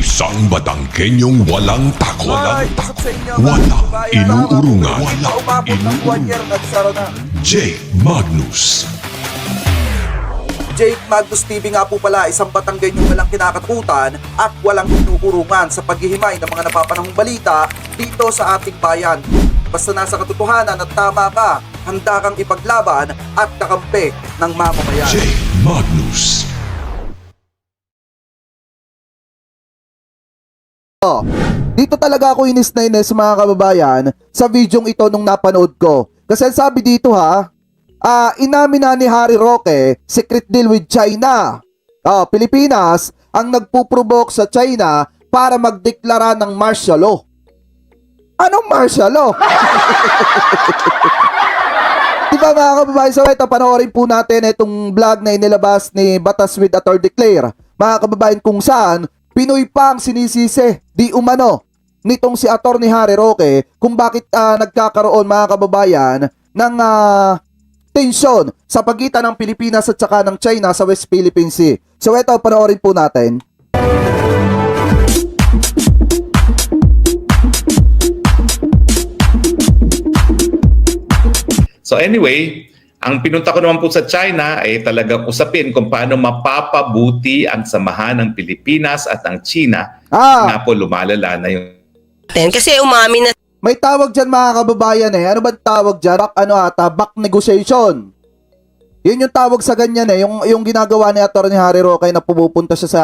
Isang Batangkenyong walang takot. Isok sa inyo, Walang kababayan. inuurungan. Hindi pa umabot ng 1 year, nagsara na. Jake Magnus. Jake Magnus TV nga po pala, isang Batanggenyong walang kinakatakutan at walang inuurungan sa paghihimay ng mga napapanahong balita dito sa ating bayan. Basta nasa katotohanan at tama ka, handa kang ipaglaban at kakampi ng mamamayan. Jake Magnus. Dito talaga ako inis na inis mga kababayan sa videong ito nung napanood ko. Kasi sabi dito inamin na ni Harry Roque, secret deal with China. Pilipinas ang nagpuprovoke sa China para magdeklara ng martial law. Anong martial law? Diba mga kababayan, so ito panoorin po natin itong vlog na inilabas ni Batas with Ator Declare. Mga kababayan, kung saan Pinoy pa ang sinisisi, di umano, nitong si Atty. Harry Roque kung bakit nagkakaroon mga kababayan ng tensyon sa pagitan ng Pilipinas at saka ng China sa West Philippine Sea. So ito, panoorin po natin. So anyway, ang pinunta ko naman po sa China ay talagang usapin kung paano mapapabuti ang samahan ng Pilipinas at ang China. Nga po lumalala na yung... Kasi umamin na May tawag dyan mga kababayan eh. Ano ba tawag dyan? Back negotiation. Yun yung tawag sa ganyan eh. Yung ginagawa ni Atty. Harry Roque na pumupunta siya sa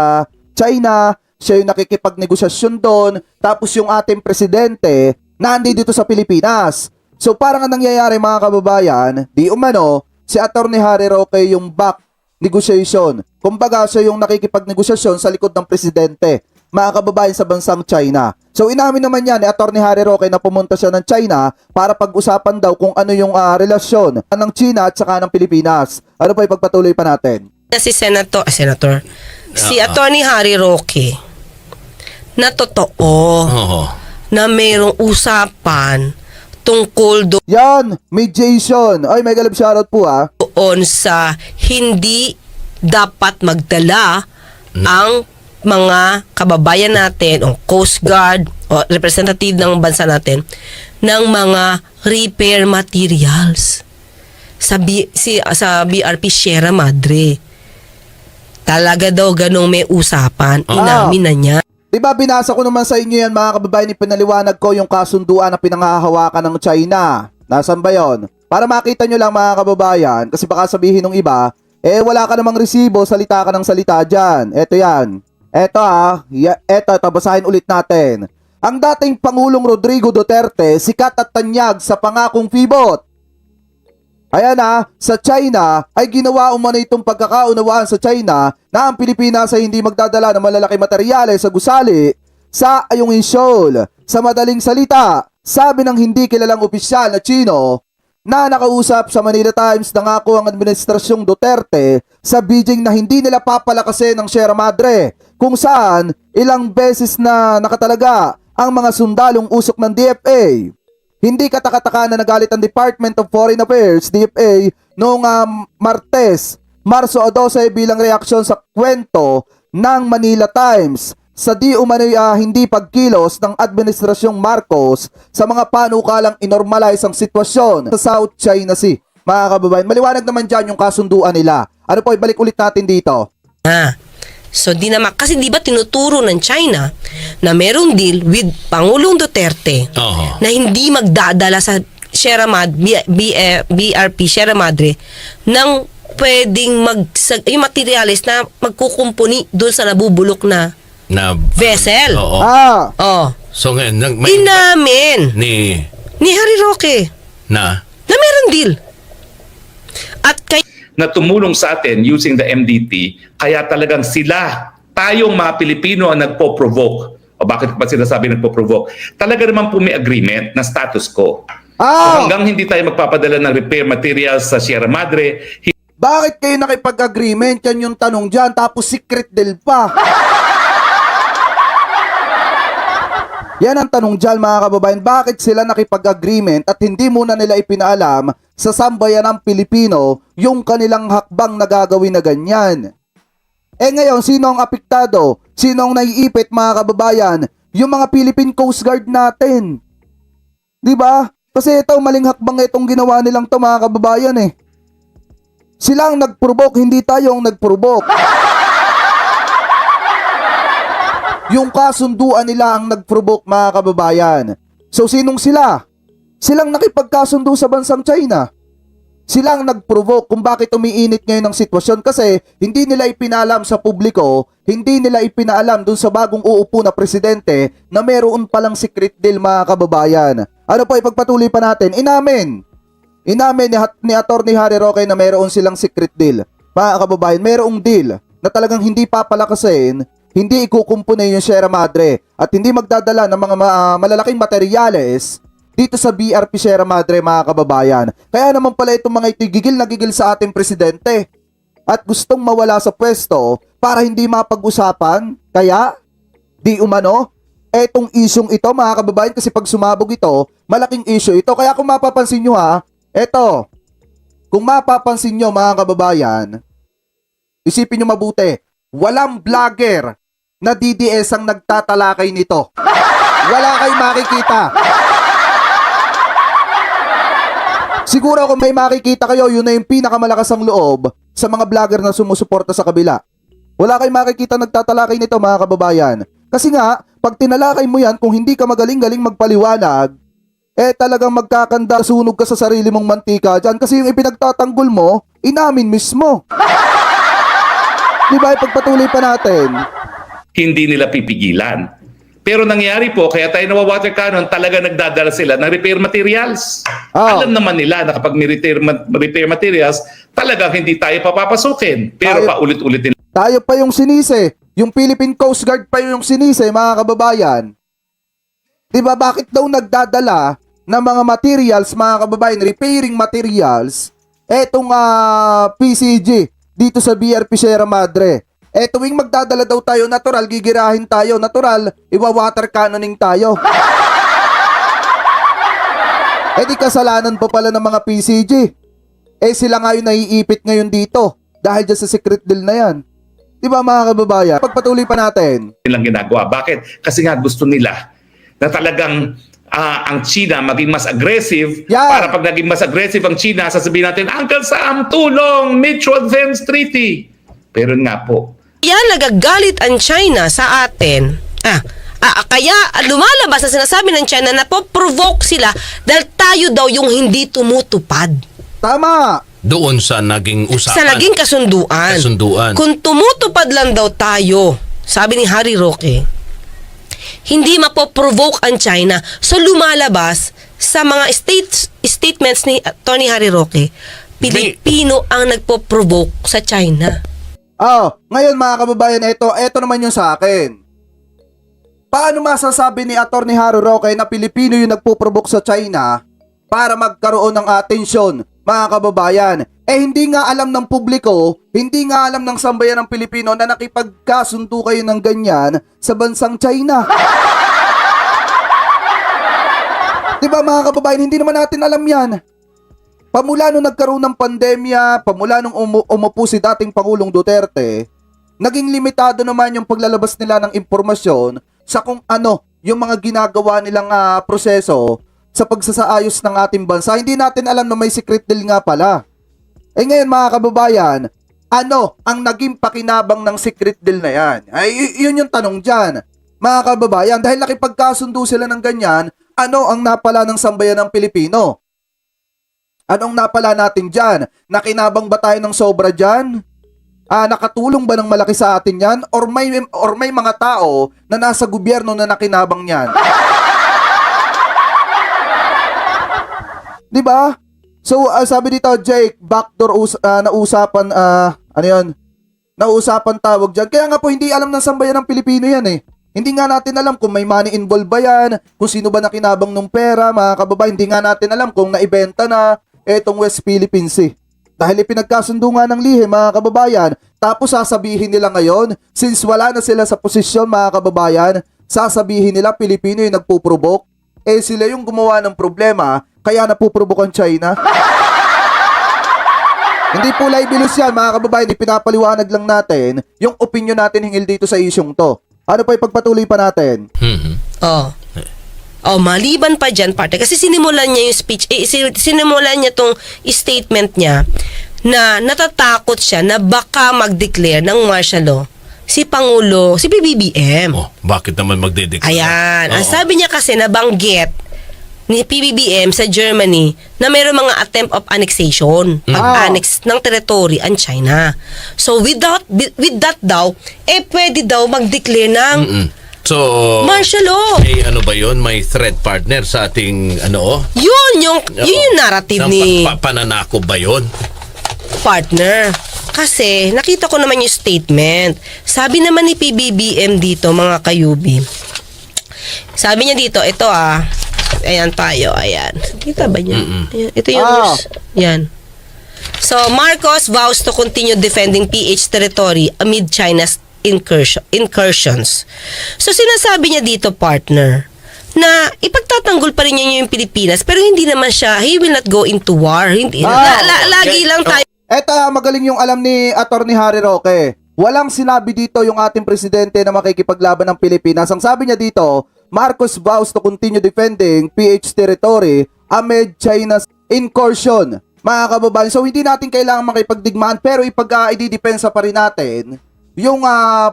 China, siya yung nakikipagnegosasyon doon, tapos yung ating presidente nandi dito sa Pilipinas. So parang ang nangyayari mga kababayan, di umano, si Atty. Harry Roque yung back negotiation. Kumbaga siya yung nakikipagnegosasyon sa likod ng presidente, mga kababayan sa bansang China. So inamin naman yan ni Atty. Harry Roque na pumunta siya ng China para pag-usapan daw kung ano yung relasyon ng China at saka ng Pilipinas. Ano pa ipagpatuloy pa natin? si si Atty. Harry Roque na totoo na mayroong usapan tungkol Yan, may Jason. Ay, may galab shoutout po doon sa hindi dapat magdala ang mga kababayan natin o Coast Guard o representative ng bansa natin ng mga repair materials sa BRP Sierra Madre. Talaga daw ganong may usapan. Inamin na niya. Diba binasa ko naman sa inyo yan mga kababayan, ipinaliwanag ko yung kasunduan na pinangahawakan ng China. Nasaan ba yon? Para makita nyo lang mga kababayan, kasi baka sabihin ng iba, wala ka namang resibo, salita ka ng salita dyan. Eto yan. Eto, basahin ulit natin. Ang dating Pangulong Rodrigo Duterte, sikat at tanyag sa pangakong FIBOT. Ayan sa China ay ginawa umano itong pagkakaunawaan sa China na ang Pilipinas ay hindi magdadala ng malalaki materyales sa gusali sa Ayungin Shoal. Sa madaling salita, sabi ng hindi kilalang opisyal na Chino na nakausap sa Manila Times na ngako ang administrasyong Duterte sa Beijing na hindi nila papalakasin ng Sierra Madre, kung saan ilang beses na nakatalaga ang mga sundalong usok ng DFA. Hindi katakataka na nagalit ang Department of Foreign Affairs, DFA, noong Marso 12 bilang reaksyon sa kwento ng Manila Times sa di umano'y hindi pagkilos ng Administrasyong Marcos sa mga panukalang inormalize ang sitwasyon sa South China Sea. Mga kababayan, maliwanag naman dyan yung kasunduan nila. Ano po, ibalik ulit natin dito. So di naman, kasi di ba tinuturo ng China na merong deal with Pangulong Duterte na hindi magdadala sa Sierra Madre, BRP Sierra Madre ng pwedeng yung materials na magkukumpuni doon sa nabubulok na vessel. So ngayon, inamin ni Harry Roque na meron deal. At na tumulong sa atin using the MDT, kaya talagang tayong mga Pilipino ang nagpo-provoke. O bakit pa sinasabi nagpo-provoke? Talaga naman po may agreement na status quo. So hanggang hindi tayo magpapadala ng repair materials sa Sierra Madre, bakit kayo nakipag-agreement? Yan yung tanong dyan, tapos secret deal pa. Yan ang tanong dyan mga kababayan, bakit sila nakipag-agreement at hindi muna nila ipinaalam sa sambayanang Pilipino yung kanilang hakbang na gagawin na ganyan? Eh ngayon, sino ang apektado? Sino ang naiipit mga kababayan? Yung mga Philippine Coast Guard natin. Di ba? Kasi ito, maling hakbang itong ginawa nilang to mga kababayan eh. Sila ang nag-provoke, hindi tayo ang nag-provoke. Yung kasunduan nila ang nag-provoke mga kababayan. So sinong sila? Silang nakipagkasundo sa bansang China. Sila ang nag-provoke kung bakit umiinit ngayon ang sitwasyon kasi hindi nila ipinalam sa publiko, hindi nila ipinaalam dun sa bagong uupo na presidente na meron palang secret deal mga kababayan. Ano pa ipagpatuloy pa natin? Inamin ni Atty. Harry Roque na meron silang secret deal. Mga kababayan, merong deal na talagang hindi papalakasin, hindi ikukumpune yung Sierra Madre at hindi magdadala ng mga malalaking materyales dito sa BRP Sierra Madre mga kababayan. Kaya naman pala itong mga ito gigil na gigil sa ating presidente at gustong mawala sa pwesto para hindi mapag-usapan. Kaya di umano etong isyong ito mga kababayan kasi pag sumabog ito, malaking issue ito. Kaya kung mapapansin nyo kung mapapansin nyo mga kababayan, isipin nyo mabuti, walang vlogger na DDS ang nagtatalakay nito. Wala kayong makikita. Siguro kung may makikita kayo, yun na yung pinakamalakas ang loob sa mga vlogger na sumusuporta sa kabila. Wala kayong makikita nagtatalakay nito mga kababayan. Kasi nga, pag tinalakay mo yan, kung hindi ka magaling-galing magpaliwanag, talagang magkakanda, sunog ka sa sarili mong mantika dyan. Kasi yung ipinagtatanggol mo, inamin mismo. Diba, ipagpatuloy pa natin. Hindi nila pipigilan. Pero nangyari po, kaya tayo nawa-water cannon, talaga nagdadala sila ng repair materials. Alam naman nila na kapag may repair materials, talagang hindi tayo papapasukin. Pero paulit-ulit nila. Tayo pa yung sinisi. Yung Philippine Coast Guard pa yung sinisi, mga kababayan. Diba, bakit daw nagdadala ng mga materials, mga kababayan, repairing materials, etong PCG dito sa BRP Sierra Madre? Tuwing magdadala daw tayo, natural, gigirahin tayo. Natural, iwa-water cannoning tayo. Di kasalanan pa pala ng mga PCG. Sila nga yung naiipit ngayon dito. Dahil dyan sa secret deal na yan. Diba mga kababayan? Pagpatuloy pa natin. Nilang ginagawa. Bakit? Kasi nga gusto nila na talagang ang China maging mas aggressive. Para pag naging mas aggressive ang China, sasabihin natin, Uncle Sam, tulong! Mutual Defense Treaty! Pero nga po, kaya nagagalit ang China sa atin. Kaya lumalabas na sinasabi ng China na po-provoke sila dahil tayo daw yung hindi tumutupad. Tama! Doon sa naging usapan. Sa naging kasunduan. Kung tumutupad lang daw tayo, sabi ni Harry Roque, hindi mapoprovoke ang China. So lumalabas sa mga statements ni Tony Harry Roque, Pilipino ang nagpo-provoke sa China. Ngayon mga kababayan, ito naman yung sa akin. Paano masasabi ni Atty. Harry Roque na Pilipino yung nagpo-provoke sa China para magkaroon ng atensyon, mga kababayan? Hindi nga alam ng publiko, hindi nga alam ng sambayan ng Pilipino na nakipagkasundo kayo ng ganyan sa bansang China. Diba mga kababayan, hindi naman natin alam yan. Pamula nung nagkaroon ng pandemya, pamula nung umupo si dating Pangulong Duterte, naging limitado naman yung paglalabas nila ng impormasyon sa kung ano yung mga ginagawa nilang proseso sa pagsasaayos ng ating bansa. Hindi natin alam na may secret deal nga pala. Ngayon mga kababayan, ano ang naging pakinabang ng secret deal na yan? Yun yung tanong dyan. Mga kababayan, dahil nakipagkasundo sila ng ganyan, ano ang napala ng sambayan ng Pilipino? Anong napala natin dyan? Nakinabang ba tayo ng sobra dyan? Nakatulong ba ng malaki sa atin yan? Or may mga tao na nasa gobyerno na nakinabang yan? Diba? So, sabi dito, Jake, backdoor nausapan, nauusapan tawag dyan. Kaya nga po, hindi alam ng sambayan ng Pilipino yan eh. Hindi nga natin alam kung may money involved ba yan, kung sino ba nakinabang ng pera, mga kababayan. Hindi nga natin alam kung naibenta na etong West Philippine Sea. Dahil ipinagkasundo nga ng lihim, mga kababayan, tapos sasabihin nila ngayon, since wala na sila sa posisyon, mga kababayan, sasabihin nila Pilipino yung nagpuprovoke, sila yung gumawa ng problema, kaya napuprovoke ang China. Hindi po libelous yan, mga kababayan. Ipinapaliwanag lang natin yung opinion natin hinggil dito sa isyong to. Ano pa ipagpatuloy pa natin? Oh. Oh, maliban pa dyan, partner. Kasi sinimulan niya yung speech, sinimulan niya tong statement niya na natatakot siya na baka mag-declare ng martial law si PBBM. Oh, bakit naman magdedeklara? Ayan. Ang Oo. sabi niya kasi nabanggit ni PBBM sa Germany na mayroong mga attempt of annexation, pag-annex ng territory ang China. So with that daw, pwede daw mag-declare ng So, martial law. may ano ba yun? May threat partner sa ating ano? Yun yung narrative ni Pananakop ba yun? partner. Kasi nakita ko naman yung statement. Sabi naman ni PBBM dito, mga kayubi. Sabi niya dito, ito ayan tayo, ayan. Kita ba niya? Ayan, ito yung yan. So, Marcos vows to continue defending PH territory amid China's incursions. So, sinasabi niya dito, partner, na ipagtatanggol pa rin niya yung Pilipinas, pero hindi naman siya, he will not go into war. Hindi, lagi lang tayo. Eto, magaling yung alam ni Atty. Harry Roque. Walang sinabi dito yung ating presidente na makikipaglaban ng Pilipinas. Ang sabi niya dito, Marcos vows to continue defending PH territory amid China's incursion. Mga kababayan, so hindi natin kailangan makipagdigmaan, pero ipag-i-depensa pa rin natin yung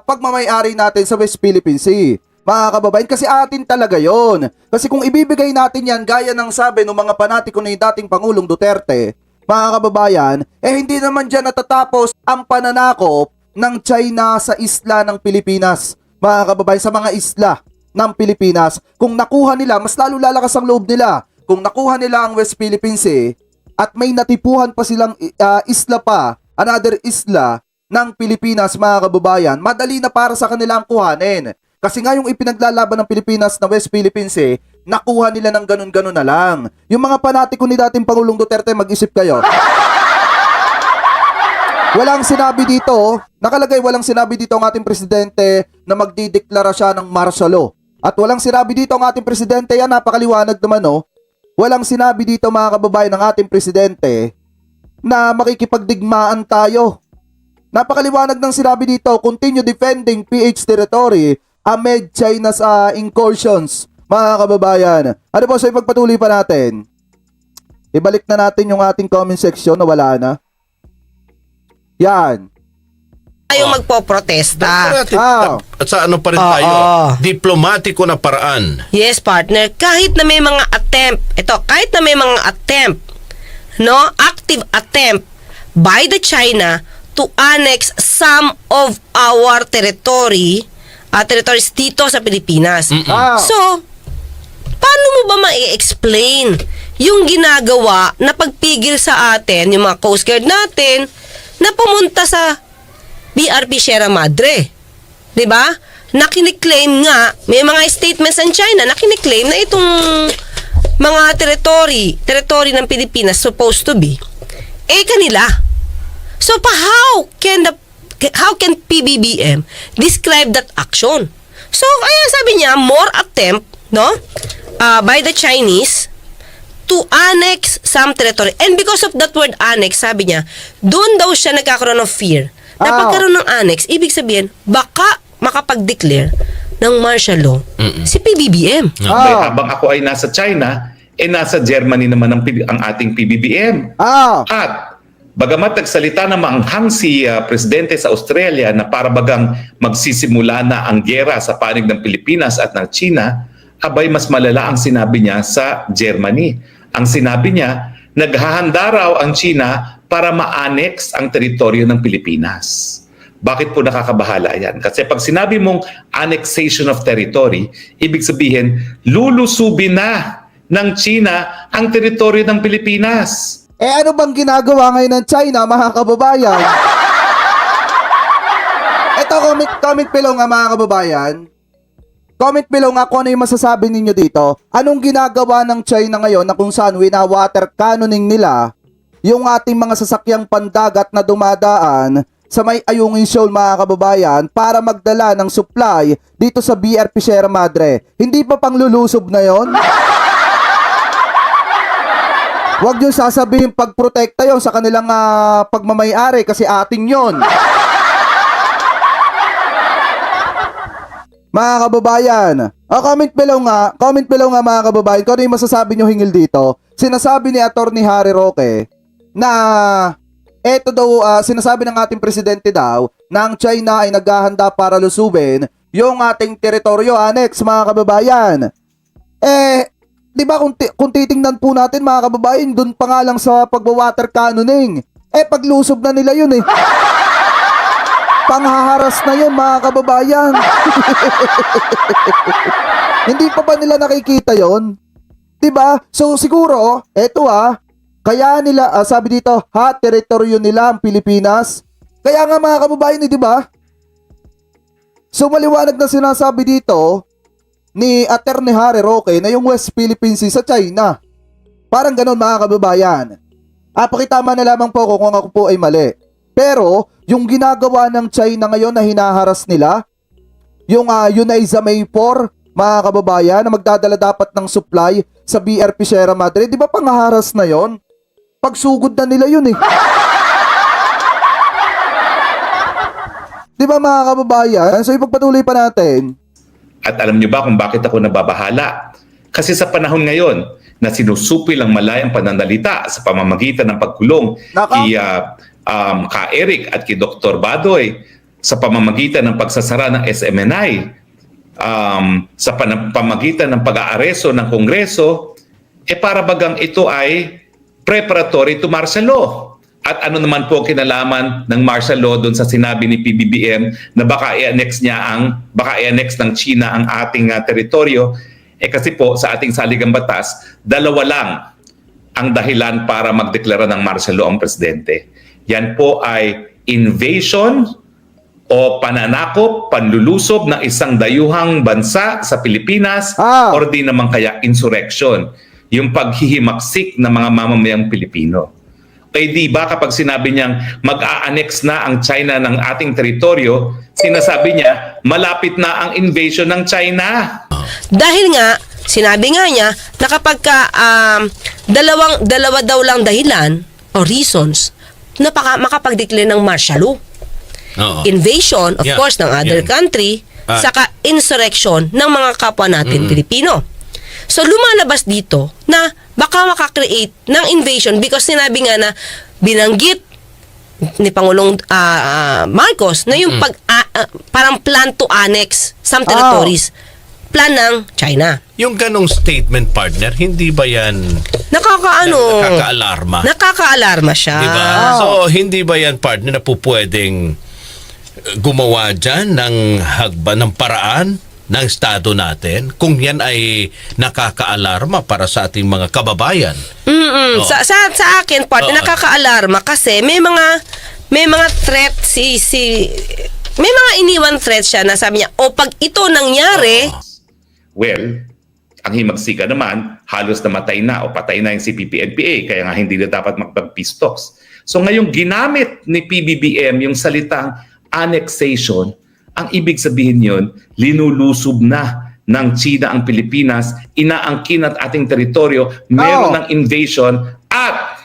pagmamayari natin sa West Philippine Sea. Mga kababayan, kasi atin talaga yon. Kasi kung ibibigay natin yan, gaya ng sabi ng mga panatiko ni dating Pangulong Duterte, mga kababayan, hindi naman dyan natatapos ang pananakop ng China sa isla ng Pilipinas. Mga kababayan, sa mga isla ng Pilipinas. Kung nakuha nila, mas lalo lalakas ang loob nila. Kung nakuha nila ang West Philippine Sea at may natipuhan pa silang isla pa, another isla ng Pilipinas, mga kababayan, madali na para sa kanila ang kuhanin. Kasi nga yung ipinaglalaban ng Pilipinas na West Philippine Sea, nakuha nila ng ganun-ganun na lang. Yung mga panatiko ni dating Pangulong Duterte, mag-isip kayo. Walang sinabi dito, nakalagay walang sinabi dito ang ating presidente na magdideklara siya ng martial law. At walang sinabi dito ang ating presidente, yan napakaliwanag naman walang sinabi dito, mga kababayan, ng ating presidente na makikipagdigmaan tayo. Napakaliwanag ng sinabi dito, continue defending PH territory amid China's incursions. Mga kababayan, ano po, so ipagpatuloy pa natin. Ibalik na natin yung ating comment section na wala na. Yan. Tayong magpoprotesta. At sa ano pa rin tayo? Diplomatiko na paraan. Yes, partner. Kahit na may mga attempt, active attempt by the China to annex some of our territories dito sa Pilipinas. So, paano mo ba ma-explain yung ginagawa na pagpigil sa atin, yung mga Coast Guard natin, na pumunta sa BRP Sierra Madre? Diba? Na kiniklaim nga, may mga statements ng China na kiniklaim na itong mga territory ng Pilipinas supposed to be, kanila. So, how can PBBM describe that action? So, kaya sabi niya, more attempt, by the Chinese to annex some territory. And because of that word annex, sabi niya, doon daw siya nagkakaroon ng fear. Na pagkaroon ng annex, ibig sabihin, baka makapag-declare ng martial law si PBBM. Habang ako ay nasa China, nasa Germany naman ang ating PBBM. At bagamat nagsalita na maanghang si Presidente sa Australia na para bagang magsisimula na ang gyera sa panig ng Pilipinas at ng China, abay mas malala ang sinabi niya sa Germany. Ang sinabi niya, naghahanda raw ang China para ma-annex ang teritoryo ng Pilipinas. Bakit po nakakabahala yan? Kasi pag sinabi mong annexation of territory, ibig sabihin, lulusubin na ng China ang teritoryo ng Pilipinas. Ano bang ginagawa ngayon ng China, mga kababayan? Ito, comment below nga, mga kababayan. Comment below nga kung ano yung masasabi ninyo dito. Anong ginagawa ng China ngayon na kung saan wina-water cannoning nila yung ating mga sasakyang pandagat na dumadaan sa may Ayungin Shoal, mga kababayan, para magdala ng supply dito sa BRP Sierra Madre. Hindi pa panglulusob na yon? Huwag nyo sasabihin pagprotekta yon sa kanilang pagmamayari kasi ating yon. Mga kababayan, comment below nga mga kababayan kung ano yung masasabi nyo hingil dito. Sinasabi ni Atty. Harry Roque na eto daw, sinasabi ng ating presidente daw na ang China ay naghahanda para lusubin yung ating teritoryo, annex, mga kababayan. Di ba kung titingnan po natin mga kababayan, dun pa nga lang sa pagwa-water cannoning, paglusob na nila yun eh. Panghaharas na yun mga kababayan. Hindi pa ba nila nakikita yon? Diba? So siguro, eto kaya nila, sabi dito, teritoryo nila ang Pilipinas. Kaya nga mga kababayan, di ba? So maliwanag na sinasabi dito ni Atty. Harry Roque na yung West Philippine Sea sa China. Parang ganun mga kababayan. Pakitama na lamang po kung ako po ay mali. Pero, yung ginagawa ng China ngayon na hinaharas nila, yung UNAIZA May 4, mga kababayan, na magdadala dapat ng supply sa BRP Sierra Madre, di ba panghaharas na yon? Pagsugod na nila yun eh. Di ba mga kababayan? So ipagpatuloy pa natin. At alam niyo ba kung bakit ako nababahala? Kasi sa panahon ngayon na sinusupil ang malayang pananalita sa pamamagitan ng pagkulong kay ka Eric at kay Dr. Badoy, sa pamamagitan ng pagsasara ng SMNI, sa pamamagitan ng pag-aaresto ng Kongreso, para bagang ito ay preparatory to martial law. At ano naman po kinalaman ng martial law doon sa sinabi ni PBBM na baka i-annex ng China ang ating teritoryo? Kasi po sa ating saligang batas, dalawa lang ang dahilan para magdeklara ng martial law ang presidente. Yan po ay invasion o pananakop, panlulusob ng isang dayuhang bansa sa Pilipinas or di naman kaya insurrection, yung paghihimaksik ng mga mamamayang Pilipino. Di ba kapag sinabi niyang mag-a-annex na ang China ng ating teritoryo, sinasabi niya malapit na ang invasion ng China. Dahil nga, sinabi nga niya na kapag dalawa daw lang dahilan o reasons na makapag-declare ng martial law. Invasion, of course, ng other country, saka insurrection ng mga kapwa natin Pilipino. So lumalabas dito na baka makakreate ng invasion because sinabi nga na binanggit ni Pangulong Marcos na yung parang plan to annex some territories. Plan ng China. Yung ganong statement, partner, hindi ba yan nakaka-alarma? Nakaka-alarma siya. Diba? So, hindi ba yan, partner, na po pwedeng gumawa dyan ng hagban ng paraan ng Estado natin kung yan ay nakaka-alarma para sa ating mga kababayan? Sa akin, partner, nakaka-alarma kasi may mga threat may mga iniwan threat siya na sabi niya, pag ito nangyari, well, ang himagsika naman, halos namatay na o patay na yung CPP-NPA, kaya nga hindi na dapat magpag-peace talks. So ngayong ginamit ni PBBM yung salitang annexation, ang ibig sabihin yun, linulusob na ng China ang Pilipinas, inaangkin at ating teritoryo, meron ng invasion at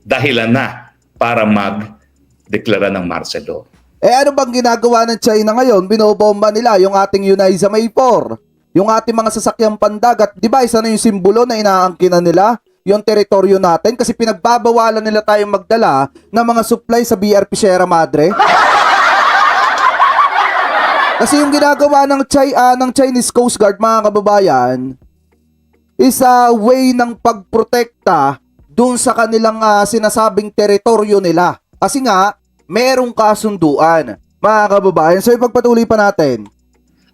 dahilan na para mag-deklara ng martial law. Ano bang ginagawa ng China ngayon? Binobomba nila yung ating UNAIZA May 4. Yung ating mga sasakyang pandagat, di ba isa na yung simbolo na inaangkinan nila yung teritoryo natin kasi pinagbabawalan nila tayong magdala ng mga supply sa BRP Sierra Madre. Kasi yung ginagawa ng Chinese Coast Guard, mga kababayan, is a way ng pagprotekta dun sa kanilang sinasabing teritoryo nila. Kasi nga, merong kasunduan, mga kababayan. So ipagpatuloy pa natin.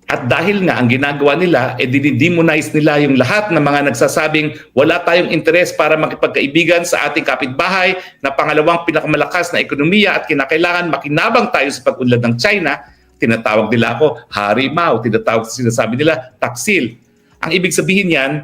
At dahil nga ang ginagawa nila, dinidemonize nila yung lahat ng mga nagsasabing wala tayong interes para makipagkaibigan sa ating kapitbahay na pangalawang pinakamalakas na ekonomiya at kinakailangan makinabang tayo sa pag-unlad ng China. Tinatawag nila ako harimaw, sinasabi nila taksil. Ang ibig sabihin yan,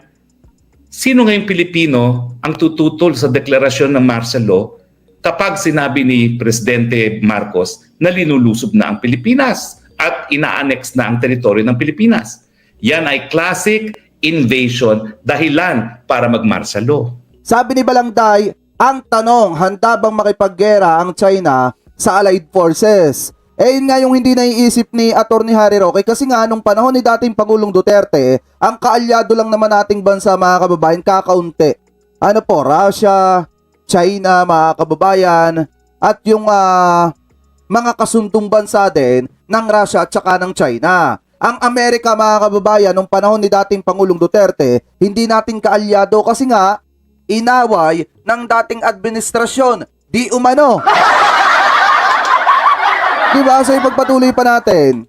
sino ngayong Pilipino ang tututol sa deklarasyon ng martial law kapag sinabi ni Presidente Marcos na linulusob na ang Pilipinas at ina-annex na ang teritoryo ng Pilipinas? Yan ay classic invasion, dahilan para mag-martial law. Sabi ni Balangday, ang tanong, handa bang makipaggera ang China sa Allied Forces? Eh yun nga yung hindi naiisip ni Atty. Harry Roque kasi nga nung panahon ni dating Pangulong Duterte, ang kaalyado lang naman nating bansa mga kababayan, kakaunti. Ano po, Russia, China mga kababayan, at yung mga kasundong bansa din ng Russia at saka ng China. Ang Amerika mga kababayan, nung panahon ni dating Pangulong Duterte, hindi natin kaalyado kasi nga inaway ng dating administrasyon. Di umano. Diba? So ipagpatuloy pa natin.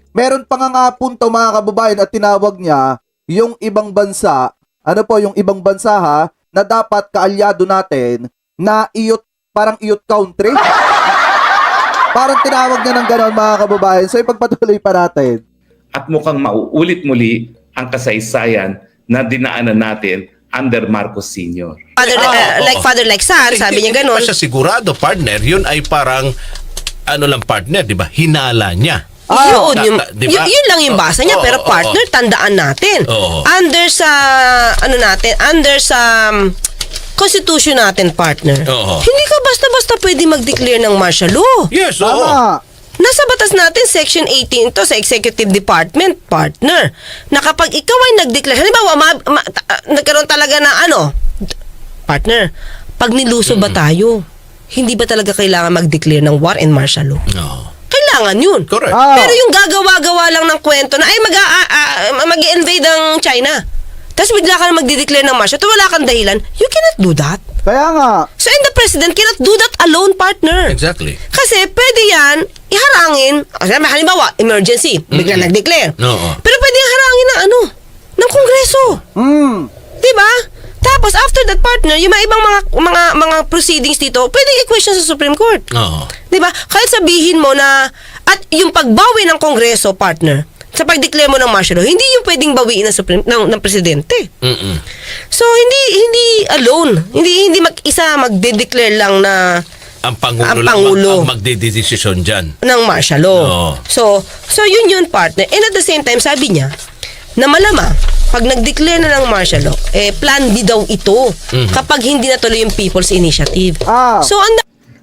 Meron pa nga punto mga kababayan at tinawag niya yung ibang bansa, ano po yung ibang bansa ha, na dapat kaalyado natin na parang iyot country. Parang tinawag niya ng ganon mga kababayan. So ipagpatuloy pa natin. At mukhang mauulit muli ang kasaysayan na dinaanan natin under Marcos Sr. Father like son, sabi niya Hindi ganun. pa siya sigurado, partner. Yun ay parang, ano lang partner, di ba? Hinala niya. Diba? Yun lang yung basa niya, pero partner, tandaan natin. Under sa Constitution natin, partner. Hindi ka basta-basta pwede mag-declare ng martial law. Yes, Tama. Nasa batas natin, Section 18 to sa Executive Department, partner, na kapag ikaw ay nag-declare, halimbawa, nagkaroon talaga na partner, pag niluso ba tayo, hindi ba talaga kailangan mag-declare ng war and martial law? No. Kailangan yun. Correct. Pero yung gagawa-gawa lang ng kwento na, ay mag-invade ang China. Tapos bigla ka na magdi-declare ng martial law, wala kang dahilan, you cannot do that. Kaya nga. So, and the president cannot do that alone, partner. Exactly. Kasi pwede yan, iharangin, halimbawa, emergency, bigla nag-declare. Pero pwede yung harangin ng Kongreso. Diba? Tapos, after that, partner, yung mga ibang mga proceedings dito, pwedeng i-question sa Supreme Court. Diba? Kahit sabihin mo na, at yung pagbawi ng Kongreso, partner, sa pag-declare mo ng martial law, hindi yung pwedeng bawiin ng presidente. So, hindi alone. Hindi mag-isa magde-declare lang na ang Pangulo lang ang magdedesisyon dyan. Ng martial law. So yun partner. And at the same time, sabi niya, na malamang, pag nag-declare na ng martial law, plan B daw ito kapag hindi natuloy yung People's Initiative. So,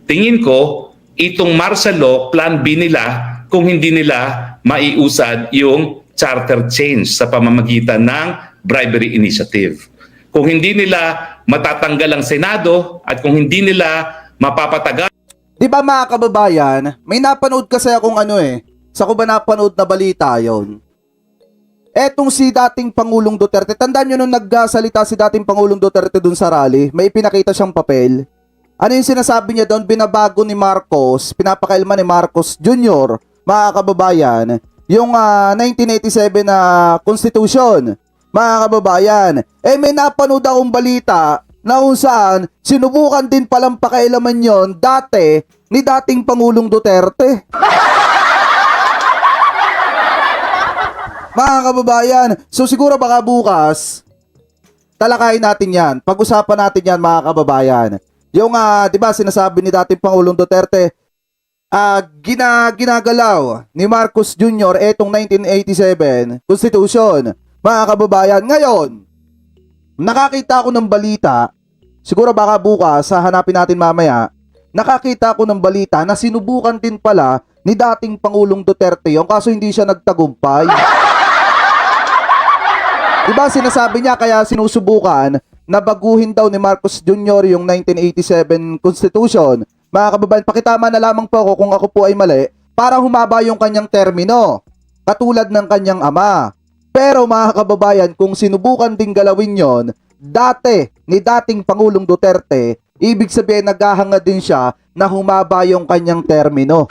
Tingin ko, itong martial law, plan B nila, kung hindi nila maiusad yung charter change sa pamamagitan ng bribery initiative. Kung hindi nila matatanggal ang Senado at kung hindi nila mapapatagal. Di ba mga kababayan, may napanood kasi akong sa ko ba napanood na balita yon. Etong si dating Pangulong Duterte, tandaan nyo nung nagsalita si dating Pangulong Duterte dun sa rally, may ipinakita siyang papel. Ano yung sinasabi niya doon? Binabago ni Marcos, pinapakailman ni Marcos Jr., mga kababayan, yung 1987 na Constitution, mga kababayan. May napanood akong balita na kung saan sinubukan din palang pakailaman yon dati ni dating Pangulong Duterte. Mga kababayan, so siguro baka bukas, talakayin natin yan. Pag-usapan natin yan mga kababayan. Yung, di ba, sinasabi ni dating Pangulong Duterte, ginagalaw ni Marcos Jr. etong 1987 Constitution. Mga kababayan, ngayon, nakakita ako ng balita, siguro baka bukas, hanapin natin mamaya, nakakita ako ng balita na sinubukan din pala ni dating Pangulong Duterte yung kaso hindi siya nagtagumpay. Diba sinasabi niya kaya sinusubukan na baguhin daw ni Marcos Jr. yung 1987 Constitution. Mga kababayan, pakitama na lamang po ako kung ako po ay mali para humaba yung kanyang termino, katulad ng kanyang ama. Pero mga kababayan, kung sinubukan ding galawin yon dati ni dating Pangulong Duterte, ibig sabihin naghahanga din siya na humaba yung kanyang termino.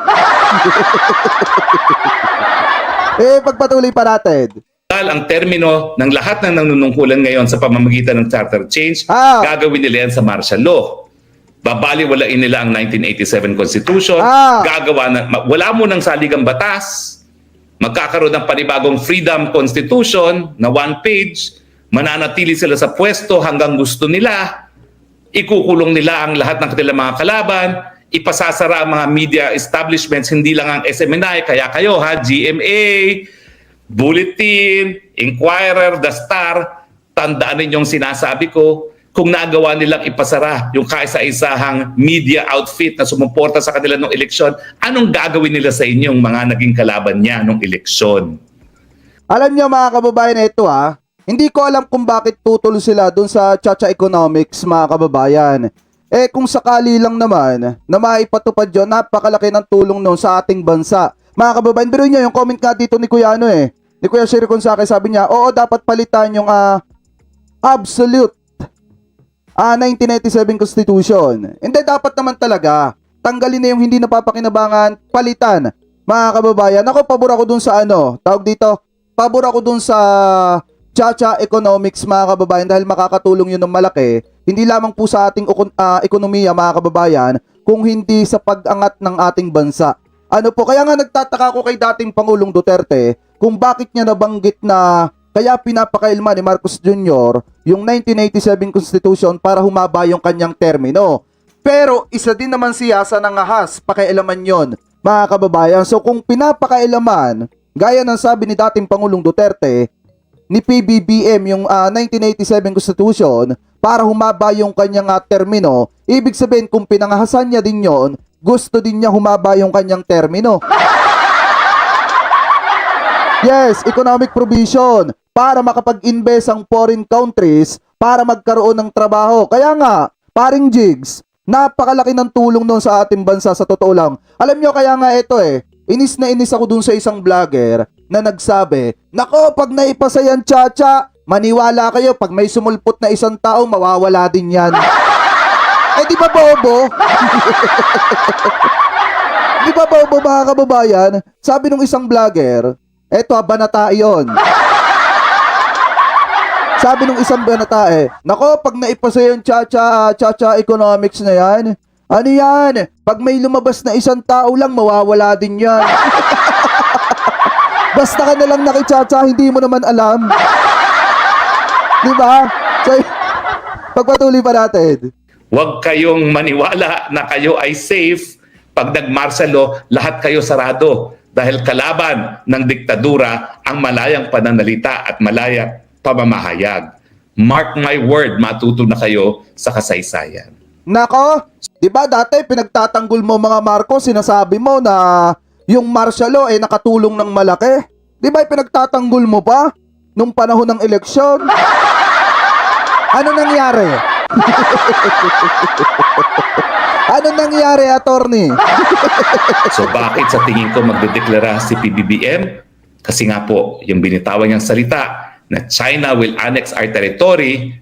Pagpatuloy pa natin. Ang termino ng lahat ng nanunungkulan ngayon sa pamamagitan ng charter change, gagawin nila yan sa martial law. Babaliwalain nila ang 1987 Constitution, wala mo ng saligang batas, magkakaroon ng panibagong Freedom Constitution na 1 page, mananatili sila sa pwesto hanggang gusto nila, ikukulong nila ang lahat ng kanilang mga kalaban, ipasasara ang mga media establishments, hindi lang ang SMNI, kaya kayo GMA, Bulletin, Inquirer, The Star, tandaan ninyong sinasabi ko, kung nagawa nilang ipasara yung kaisa-isahang media outfit na sumuporta sa kanila nung eleksyon, anong gagawin nila sa inyong mga naging kalaban niya nung eleksyon? Alam niyo mga kababayan, ito hindi ko alam kung bakit tutuloy sila dun sa Chacha Economics mga kababayan. Kung sakali lang naman na maipatupad yun, napakalaki ng tulong nun sa ating bansa. Mga kababayan, pero niyo yung comment nga dito ni Kuya ni Kuya Sherry Consake, sabi niya, oo, dapat palitan yung absolute 1997 Constitution. Hindi, dapat naman talaga tanggalin na yung hindi napapakinabangan, palitan. Mga kababayan, ako pabor ako dun sa pabor ako dun sa Chacha Economics mga kababayan, dahil makakatulong yun ng malaki, hindi lamang po sa ating ekonomiya mga kababayan, kung hindi sa pag-angat ng ating bansa. Kaya nga nagtataka ko kay dating Pangulong Duterte kung bakit niya nabanggit na kaya pinapakailma ni Marcos Jr. yung 1987 Constitution para humaba yung kanyang termino. Pero isa din naman siya sa nangahas, pakialaman yon mga kababayan. So kung pinapakailaman, gaya ng sabi ni dating Pangulong Duterte, ni PBBM yung 1987 Constitution para humaba yung kanyang termino, ibig sabihin kung pinangahasan niya din yon, gusto din niya humaba yung kanyang termino. Yes, economic provision para makapag-invest ang foreign countries para magkaroon ng trabaho. Kaya nga, paring Jigs, napakalaki ng tulong nun sa ating bansa sa totoo lang. Alam nyo, kaya nga ito inis na inis ako dun sa isang vlogger na nagsabi, nako, pag naipasa yan, Chacha, maniwala kayo, pag may sumulpot na isang tao, mawawala din yan. Di ba bobo? Di ba bobo mga kababayan? Sabi nung isang vlogger, eto, banata yun. Sabi nung isang banata nako, pag naipasa yung Chacha Economics na yan, ano yan? Pag may lumabas na isang tao lang, mawawala din yan. Basta ka na lang nakichacha, hindi mo naman alam. Diba? So, pagpatuloy pa natin. Huwag kayong maniwala na kayo ay safe. Pag nagmarsalo, lahat kayo sarado. Dahil kalaban ng diktadura ang malayang pananalita at malayang pamamahayag. Mark my word, matuto na kayo sa kasaysayan. Nako, di ba dati pinagtatanggol mo mga Marcos, sinasabi mo na yung martial law nakatulong ng malaki? Di ba pinagtatanggol mo pa nung panahon ng eleksyon? Ano nangyari? Ano nangyari, attorney? So bakit sa tingin ko magdedeklara si PBBM? Kasi nga po, yung binitawan niyang salita na China will annex our territory,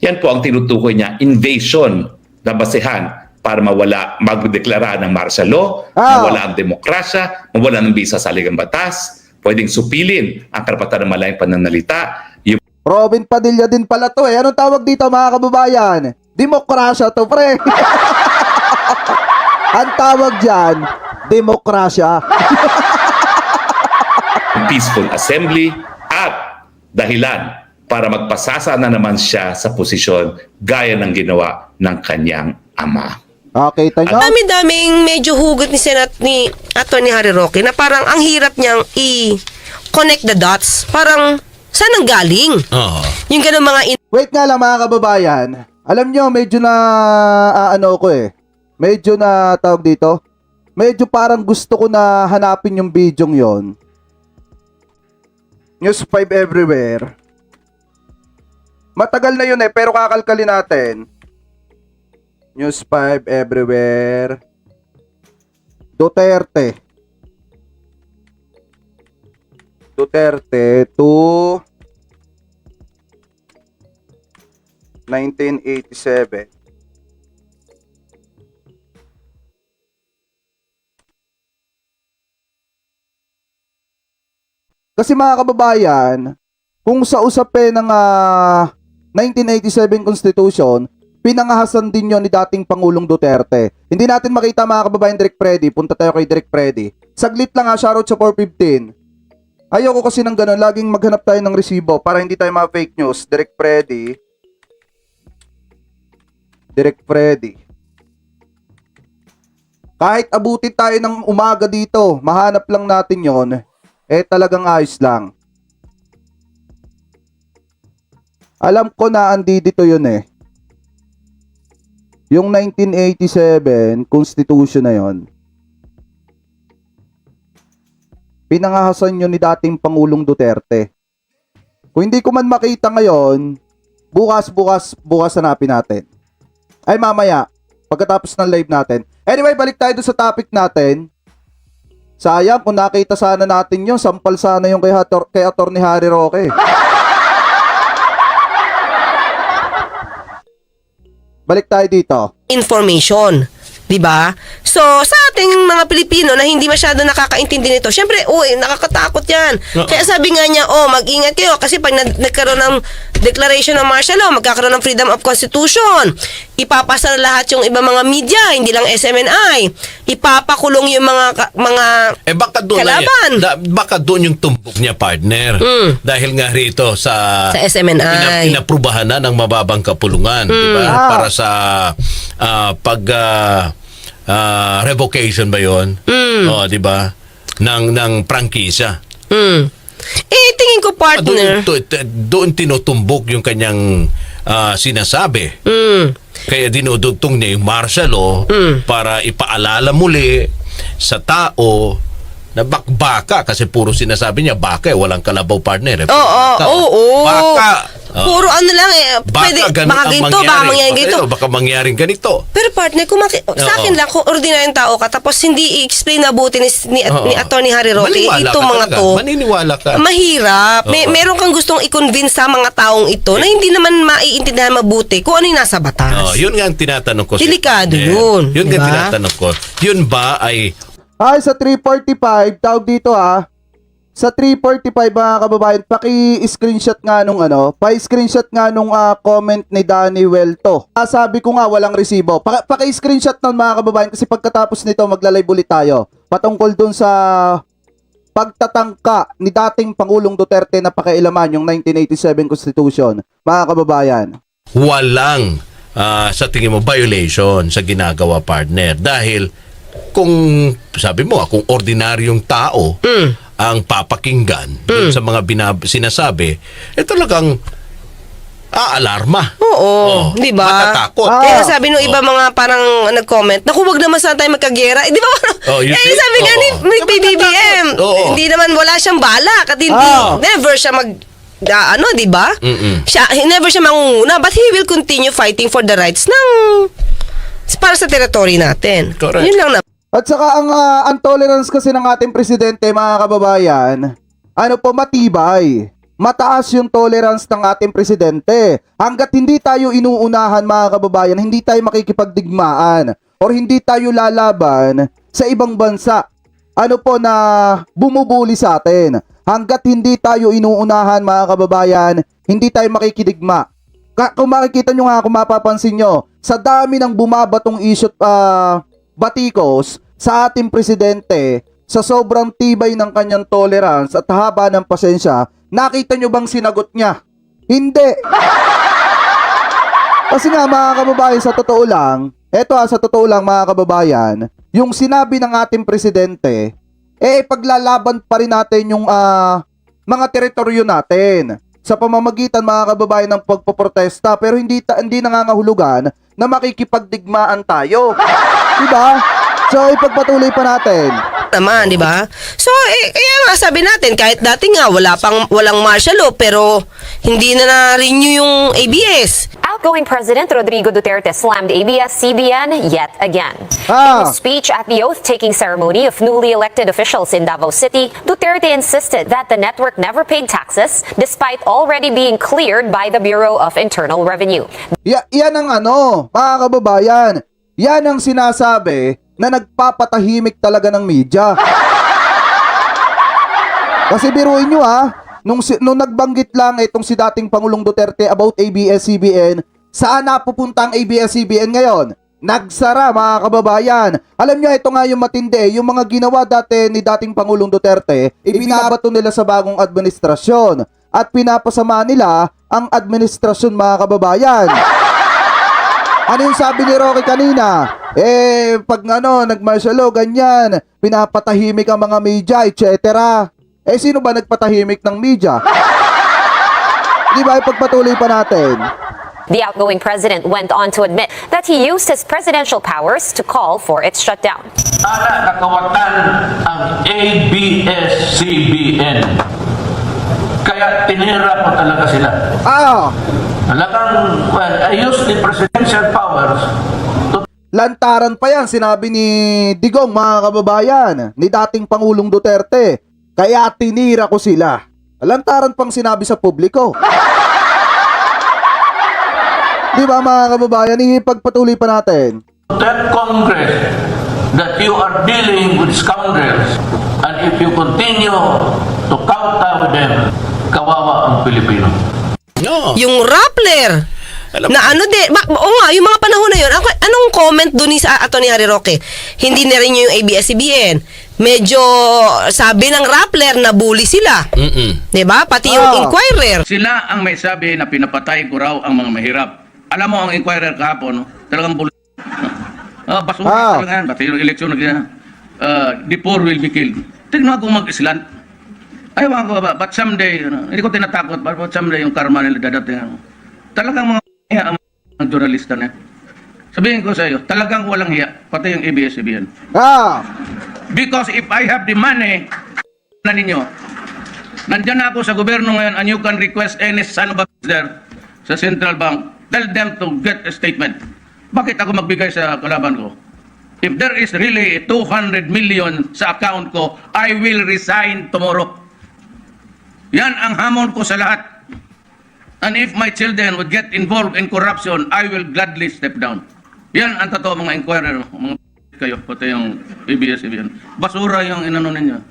yan po ang tinutukoy niya, invasion na basehan para magdeklara ng martial law, mawala ang demokrasya, mawala ng bisa sa ligang batas, pwedeng supilin ang karapatan ng malayang pananalita. Robin Padilla din pala to Anong tawag dito mga kababayan? Demokrasya to, pre. Ang tawag dyan, demokrasya. Peaceful assembly at dahilan para magpasasa na naman siya sa posisyon gaya ng ginawa ng kanyang ama. Okay, tanyo. Dami-daming medyo hugot ni Atty. Harry Roque na parang ang hirap niyang i-connect the dots. Parang, saan ang galing? Yung ganun mga Wait nga lang mga kababayan. Alam nyo, medyo na medyo na tawag dito. Medyo parang gusto ko na hanapin yung video yon. News 5 everywhere. Matagal na yun pero kakalkalin natin. News 5 everywhere. Duterte to 1987. Kasi mga kababayan, kung sa usapin ng 1987 Constitution, pinangahasan din yon ni dating Pangulong Duterte. Hindi natin makita mga kababayan Direk Freddy. Punta tayo kay Direk Freddy. Saglit lang shoutout sa 415. Ayoko kasi ng ganun. Laging maghanap tayo ng resibo para hindi tayo ma-fake news. Direk Freddy. Kahit abutin tayo ng umaga dito, mahanap lang natin yon. Talagang ayos lang. Alam ko na andi dito yun yung 1987 Constitution na yon, pinangahasan yun ni dating Pangulong Duterte. Kung hindi ko man makita ngayon, bukas hanapin natin. Ay mamaya, pagkatapos ng live natin. Anyway, balik tayo doon sa topic natin. Sayang, kung nakita sana natin yun, sampal sana yung kay Atty. Harry Roque. Balik tayo dito. Information. 'Di ba? So, sa ating mga Pilipino na hindi masyado nakakaintindi nito, syempre, nakakatakot 'yan. Kaya sabi nga niya, mag-ingat kayo kasi pag nagkaroon ng declaration ng martial law, magkakaroon ng freedom of constitution. Ipapasa lahat yung ibang mga media, hindi lang SMNI. Ipapakulong yung mga baka doon kalaban. Baka doon yung tumbok niya, partner. Dahil nga rito sa SMNI. Inaprubahan na ng mababang kapulungan, di ba? Para sa revocation ba 'yon? Di ba? Ng prangkisa. Tingin ko, partner. Doon tinutumbok yung kanyang sinasabi. Kaya dinudugtong niya yung martial law para ipaalala muli sa tao na baka kasi puro sinasabi niya baka walang kalabaw, partner. Baka. Puro lang pwede, baka ganito, baka mangyaring ganito. Baka mangyaring ganito. Pero partner, sa akin lang, kung ordinaryong tao ka, tapos hindi i-explain na buti ni Atty. Harry Roque, itong mga to, maniniwala ka. Mahirap. Meron kang gustong i-convince sa mga taong ito na hindi naman maiintindihan mabuti kung ano yung nasa batas. Yun nga ang tinatanong ko. Delikado yun. Yun diba? nga tinatanong ko. Yun ba ay Sa 345, tawag dito sa 345 mga kababayan, paki-screenshot nga nung pa-screenshot nga nung comment ni Danny Welto. Sabi ko nga walang resibo. Paki-screenshot ng mga kababayan kasi pagkatapos nito magla-live ulit tayo. Patungkol dun sa pagtatangka ni dating Pangulong Duterte na pakialaman yung 1987 Constitution. Mga kababayan. Walang sa tingin mo violation sa ginagawa, partner, dahil kung sabi mo kung ordinaryong tao ang papakinggan dun sa mga sinasabi, talagang aalarma. Oo, di ba? Matatakot. Kaya sabi nung iba mga parang nag-comment, naku, wag naman sana tayo magkagera. Di ba? Sabi nga ni PBBM, hindi naman wala siyang balak at hindi, never siya di ba? Never siya mangunguna, but he will continue fighting for the rights para sa territory natin. Correct. Yun lang na. At saka ang tolerance kasi ng ating presidente, mga kababayan, matibay. Mataas yung tolerance ng ating presidente. Hanggat hindi tayo inuunahan, mga kababayan, hindi tayo makikipagdigmaan or hindi tayo lalaban sa ibang bansa. Na bumubuli sa atin. Hanggat hindi tayo inuunahan, mga kababayan, hindi tayo makikidigma. Kung makikita nyo kung mapapansin nyo, sa dami ng bumabatong issue batikos sa ating presidente, sa sobrang tibay ng kanyang tolerance at haba ng pasensya, nakita nyo bang sinagot niya? Hindi. Kasi nga mga kababayan, sa totoo lang mga kababayan, yung sinabi ng ating presidente, paglalaban pa rin natin yung mga teritoryo natin sa pamamagitan, mga kababayan, ng pagpoprotesta, pero hindi nangangahulugan na makikipagdigmaan tayo. Diba? So, ipagpatuloy pa natin. Naman, di ba? So, kaya nga sabi natin, kahit dati nga walang martial law, pero hindi na na-renew yung ABS. Outgoing President Rodrigo Duterte slammed ABS-CBN yet again. In his speech at the oath-taking ceremony of newly elected officials in Davao City, Duterte insisted that the network never paid taxes despite already being cleared by the Bureau of Internal Revenue. Yan ang mga kababayan, yan ang sinasabi na nagpapatahimik talaga ng media. Kasi biruin nyo nung nagbanggit lang itong si dating Pangulong Duterte about ABS-CBN, saan napupunta ang ABS-CBN ngayon? Nagsara, mga kababayan. Alam nyo, ito nga yung matindi, yung mga ginawa dati ni dating Pangulong Duterte, ibinabato nila sa bagong administrasyon at pinapasama nila ang administrasyon, mga kababayan. Ano yung sabi ni Roque kanina? Pag nag-martial law, ganyan, pinapatahimik ang mga media, etc. Sino ba nagpatahimik ng media? Di ba, ipagpatuloy pa natin. The outgoing president went on to admit that he used his presidential powers to call for its shutdown. Ana nakawatan ang ABS-CBN. Kaya tinira ko talaga sila. Talagang, well, I used the presidential powers to Lantaran pa yan, sinabi ni Digong, mga kababayan, ni dating Pangulong Duterte. Kaya tinira ko sila. Lantaran pang sinabi sa publiko. Di ba mga kababayan, ipagpatuloy pa natin. that Congress that you are dealing with scoundrels, and if you continue to kowtow with them, kawawa ang Pilipino. No. Yung Rappler, Alam na ano din, oo nga, yung mga panahon na yun, anong comment dun sa Atty. Harry Roque? Hindi na rin yung ABS-CBN. Medyo, sabi ng Rappler, na bully sila. Diba? Pati yung Inquirer. Sila ang may sabi na pinapatay ko raw ang mga mahirap. Alam mo, ang Inquirer kahapon, no? Talagang bull. Basura talaga yan. Pati yung eleksyon na the poor will be killed. Tignan ko mag-Island. Ayaw ko ba, but someday, hindi ko tinatakot, but someday yung karma nila dadating. Talagang mga hiya ang mga journalista na. Sabihin ko sa iyo, talagang walang hiya, pati yung ABS-CBN. Because if I have the money na ninyo, nandyan ako sa gobyerno ngayon and you can request any son of a there sa Central Bank, tell them to get a statement. Bakit ako magbigay sa kalaban ko? If there is really 200 million sa account ko, I will resign tomorrow. Yan ang hamon ko sa lahat. And if my children would get involved in corruption, I will gladly step down. Yan ang totoo mga inquirer, mga kayo, pati yung ABS-CBN. Basura yung inano ninyo.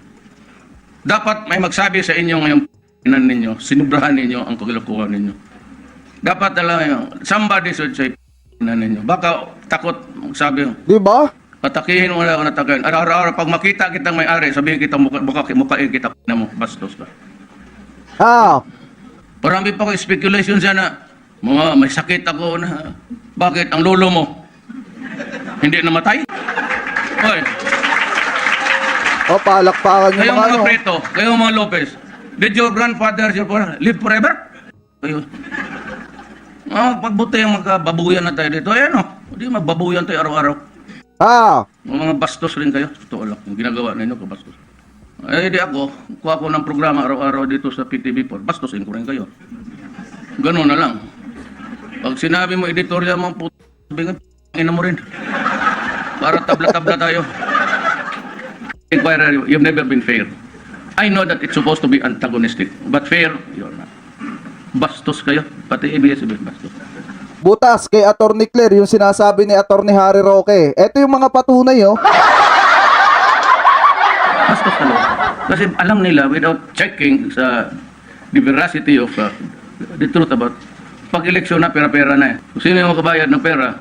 Dapat may magsabi sa inyo ngayong inan ninyo, sinubrahan ninyo ang kagilakuhan ninyo. Dapat talaga yung, somebody should say inan ninyo. Baka takot magsabi, Di ba? patakihin mo na ako natakin. Araw-araw, pag makita kitang may-ari, sabihin kita, mukhain kita na mo, bastos ka. Marami pa ko speculation siya na, may sakit ako na, bakit ang lolo mo hindi namatay? Hoy, Palakpakan yung kayong mga mga ano. Preto, kayong mga Lopez, did your grandfather live forever? Kayo. Pagbuti yung magkababuyan na tayo dito, ayan o, hindi magbabuyan tayo araw-araw. Mga bastos rin kayo, totoo lang, yung ginagawa ninyo ko bastos. Eh di ako, kuha ko ng programa araw-araw dito sa PTV4, bastosin ko rin kayo. Ganun na lang. Pag sinabi mo editorial mo, sabi nga, ina mo rin. Para tabla-tabla tayo. Inquirer, you've never been fair. I know that it's supposed to be antagonistic, but fair, you're not. Bastos kayo, pati ABS-CBN bastos. Butas kay Atty. Claire, yung sinasabi ni Atty. Harry Roque. Ito yung mga patunay, oh. Bastos talaga. Kasi alam nila without checking sa the veracity of the truth about pag-eleksyon na pera-pera na eh. Kung sino yung makabayad ng pera,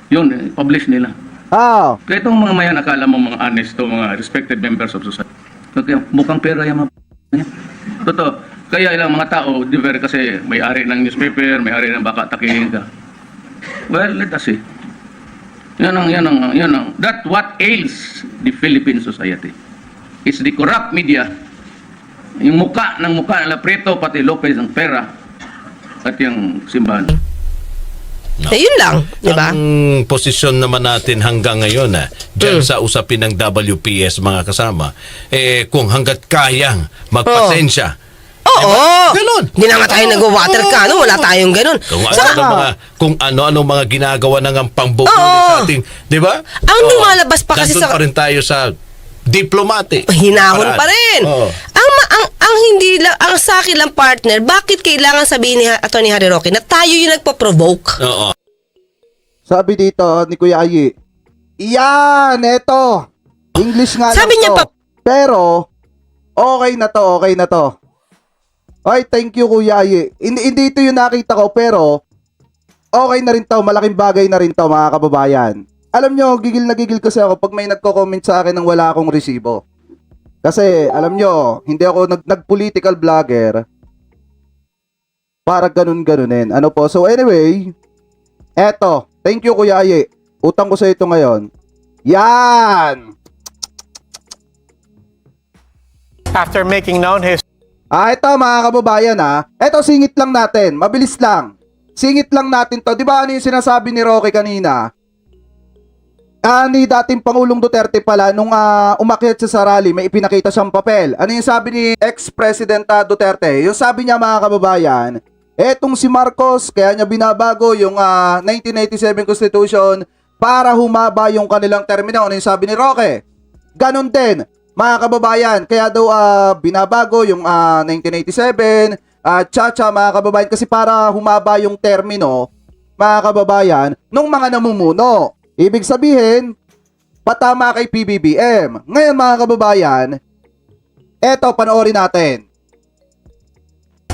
yun, publish nila. Kaya itong mga mayan, akala mo mga honest to, mga respected members of society. Kaya mukhang pera yung mga totoo. Kaya ilang mga tao, diver kasi may-ari ng newspaper, may-ari ng baka takihin ka. Well, let us see. Yan ang. That's what ails the Philippine society. It's the corrupt media. Yung muka nila Preto, pati Lopez ang pera at yung simbahan. Yun lang, di ba? Ang posisyon naman natin hanggang ngayon, dyan sa usapin ng WPS, mga kasama, kung hanggat kayang magpasensya. Oo. Ganun. Hindi naman tayo nag-water cannon. Wala tayong ganun. Kung ano mga ginagawa ng ang pambubuli sa ating, di ba? Ang lumalabas pa kasi nandun pa rin tayo sa diplomatic. Hinahon pa rin. Oo. Ang hindi lang, ang sa akin lang partner, bakit kailangan sabihin ni Atty. Harry Roque na tayo yung nagpo-provoke? Oo. Sabi dito ni Kuya Ayi. Iyan, eto. English nga Sabi lang niya to. pa- Pero, okay na to. Ay, thank you Kuya Ayi. Hindi ito yung nakita ko, pero okay na rin to. Malaking bagay na rin to, mga kababayan. Alam nyo, gigil na gigil kasi ako pag may nagko-comment sa akin ng wala akong resibo. Kasi, alam nyo, hindi ako nag-political vlogger para ganun-ganunin. Ano po? So anyway, eto. Thank you Kuya Ayi. Utang ko sa ito ngayon. Yan! After making known his Ito mga kababayan Ito singit lang natin. Mabilis lang. singit lang natin to. Di ba ano yung sinasabi ni Roque kanina? Ni dating Pangulong Duterte pala, nung umakyat siya sa rally, may ipinakita siyang papel. Ano yung sabi ni ex-president Duterte? Yung sabi niya, mga kababayan, etong si Marcos, kaya niya binabago yung 1987 Constitution para humaba yung kanilang termino. Ano yung sabi ni Roque? Ganon din, mga kababayan, kaya daw binabago yung 1987, Chacha, mga kababayan, kasi para humaba yung termino, mga kababayan, nung mga namumuno. Ibig sabihin, patama kay PBBM. Ngayon, mga kababayan, eto, panoorin natin.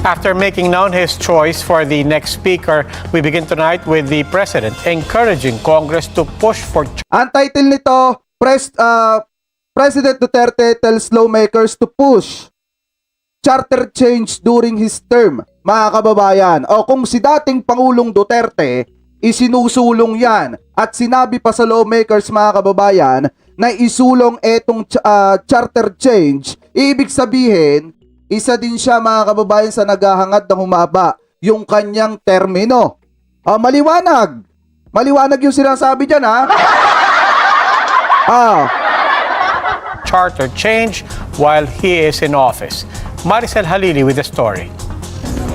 After making known his choice for the next speaker, we begin tonight with the president encouraging Congress to push for. Ang title nito, President Duterte tells lawmakers to push charter change during his term. Mga kababayan, o kung si dating Pangulong Duterte, isinusulong yan at sinabi pa sa lawmakers, mga kababayan, na isulong etong charter change, ibig sabihin, isa din siya, mga kababayan, sa naghahangad ng humaba yung kanyang termino. Maliwanag. Maliwanag yung sinasabi dyan, ha? Charter change while he is in office. Maricel Halili with the story.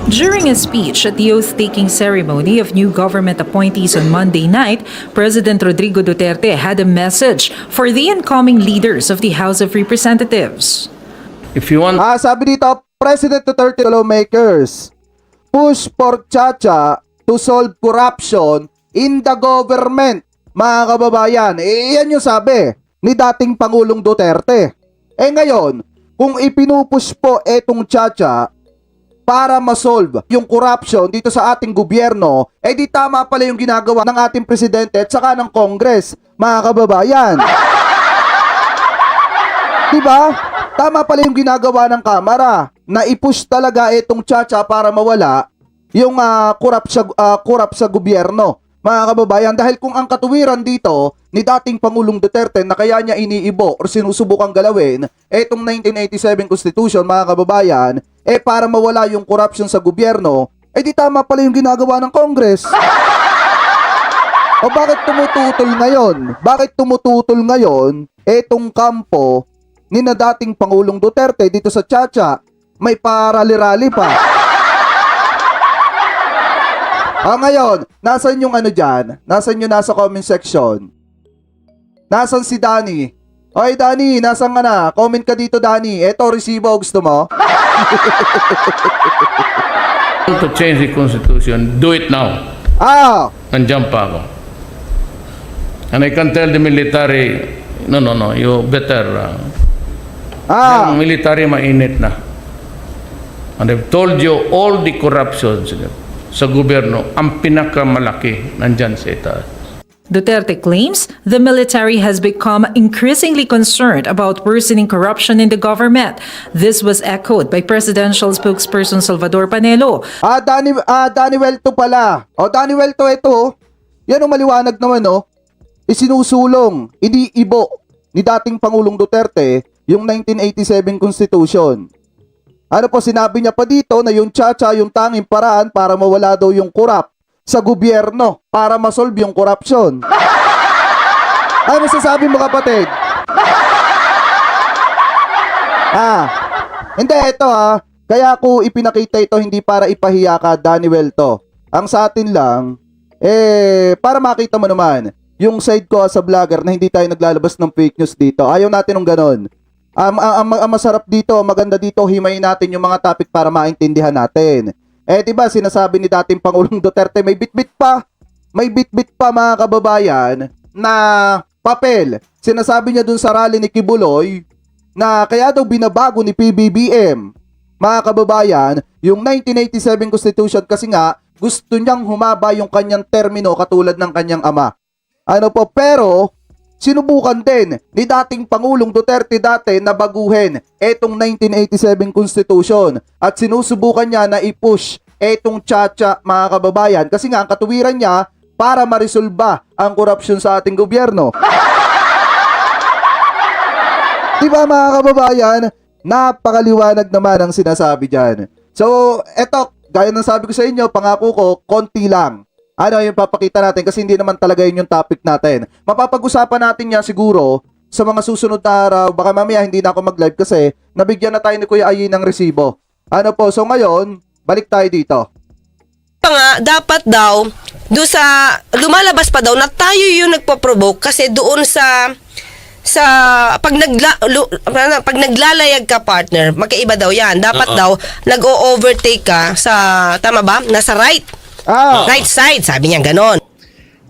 During a speech at the oath-taking ceremony of new government appointees on Monday night, President Rodrigo Duterte had a message for the incoming leaders of the House of Representatives. If you want Sabi dito, President Duterte lawmakers, push for Chacha to solve corruption in the government. Mga kababayan, yan yung sabi ni dating Pangulong Duterte. Ngayon, kung ipinupush po etong Chacha para masolve yung corruption dito sa ating gobyerno, di tama pala yung ginagawa ng ating presidente at saka ng Congress, mga kababayan. Diba? Tama pala yung ginagawa ng Kamara na i-push talaga itong Chacha para mawala yung corrupt sa gobyerno, mga kababayan. Dahil kung ang katuwiran dito ni dating Pangulong Duterte na kaya niya iniibo o sinusubukang galawin etong 1987 Constitution, mga kababayan, para mawala yung corruption sa gobyerno, di tama pala yung ginagawa ng Congress. O bakit tumututol ngayon? Bakit tumututol ngayon etong kampo ni na dating Pangulong Duterte dito sa Chacha? May parali-rali pa. Ngayon, nasan yung ano dyan? Nasan yung nasa comment section? Nasan si Danny? Oy Danny, nasan ka na? Comment ka dito, Danny. Eto, resibo, gusto mo? to change the Constitution, do it now. Nandiyan pa ako. And I can tell the military, no, you better. Yung military mainit na. And I've told you all the corruptions sa gobyerno, ang pinakamalaki nandyan sa itaas. Duterte claims the military has become increasingly concerned about worsening corruption in the government. This was echoed by presidential spokesperson Salvador Panelo. Danny Welto pala. Danny Welto, ito. Yan ang maliwanag naman, isinusulong, iniibo ni dating Pangulong Duterte yung 1987 Constitution. Ano po, sinabi niya pa dito na yung Chacha yung tanging paraan para mawala daw yung corrupt sa gobyerno, para masolve yung corruption. Ano masasabi mo, kapatid? Hindi, ito kaya ko ipinakita ito hindi para ipahiya ka, Danny Welto. Ang sa atin lang, para makita mo naman yung side ko sa vlogger na hindi tayo naglalabas ng fake news dito. Ayaw natin ng ganon. Ang masarap dito, maganda dito, himayin natin yung mga topic para maintindihan natin. Diba, sinasabi ni dating Pangulong Duterte, may bitbit pa, mga kababayan, na papel. Sinasabi niya dun sa rally ni Kibuloy, na kaya daw binabago ni PBBM, mga kababayan, yung 1987 Constitution kasi nga, gusto niyang humaba yung kanyang termino katulad ng kanyang ama. Pero, sinubukan din ni dating Pangulong Duterte dati na baguhin etong 1987 Constitution at sinusubukan niya na i-push etong Chacha, mga kababayan, kasi nga ang katuwiran niya para marisolba ang korupsyon sa ating gobyerno. Diba, mga kababayan? Napakaliwanag naman ang sinasabi dyan. So, eto, gaya ng sabi ko sa inyo, pangako ko, konti lang. Ano yung papakita natin kasi hindi naman talaga yun yung topic natin. Mapapag-usapan natin yan siguro sa mga susunod na araw. Baka mamaya hindi na ako mag-live kasi nabigyan na tayo ni Kuya Ayi ng resibo. Ano po, so ngayon, balik tayo dito. Nga, dapat daw, doon sa, lumalabas pa daw na tayo yung nagpo-provoke kasi doon sa pag naglalayag ka, partner, magkaiba daw yan. Dapat daw nag-o-overtake ka sa, tama ba? Nasa right side, sabi niya ganon.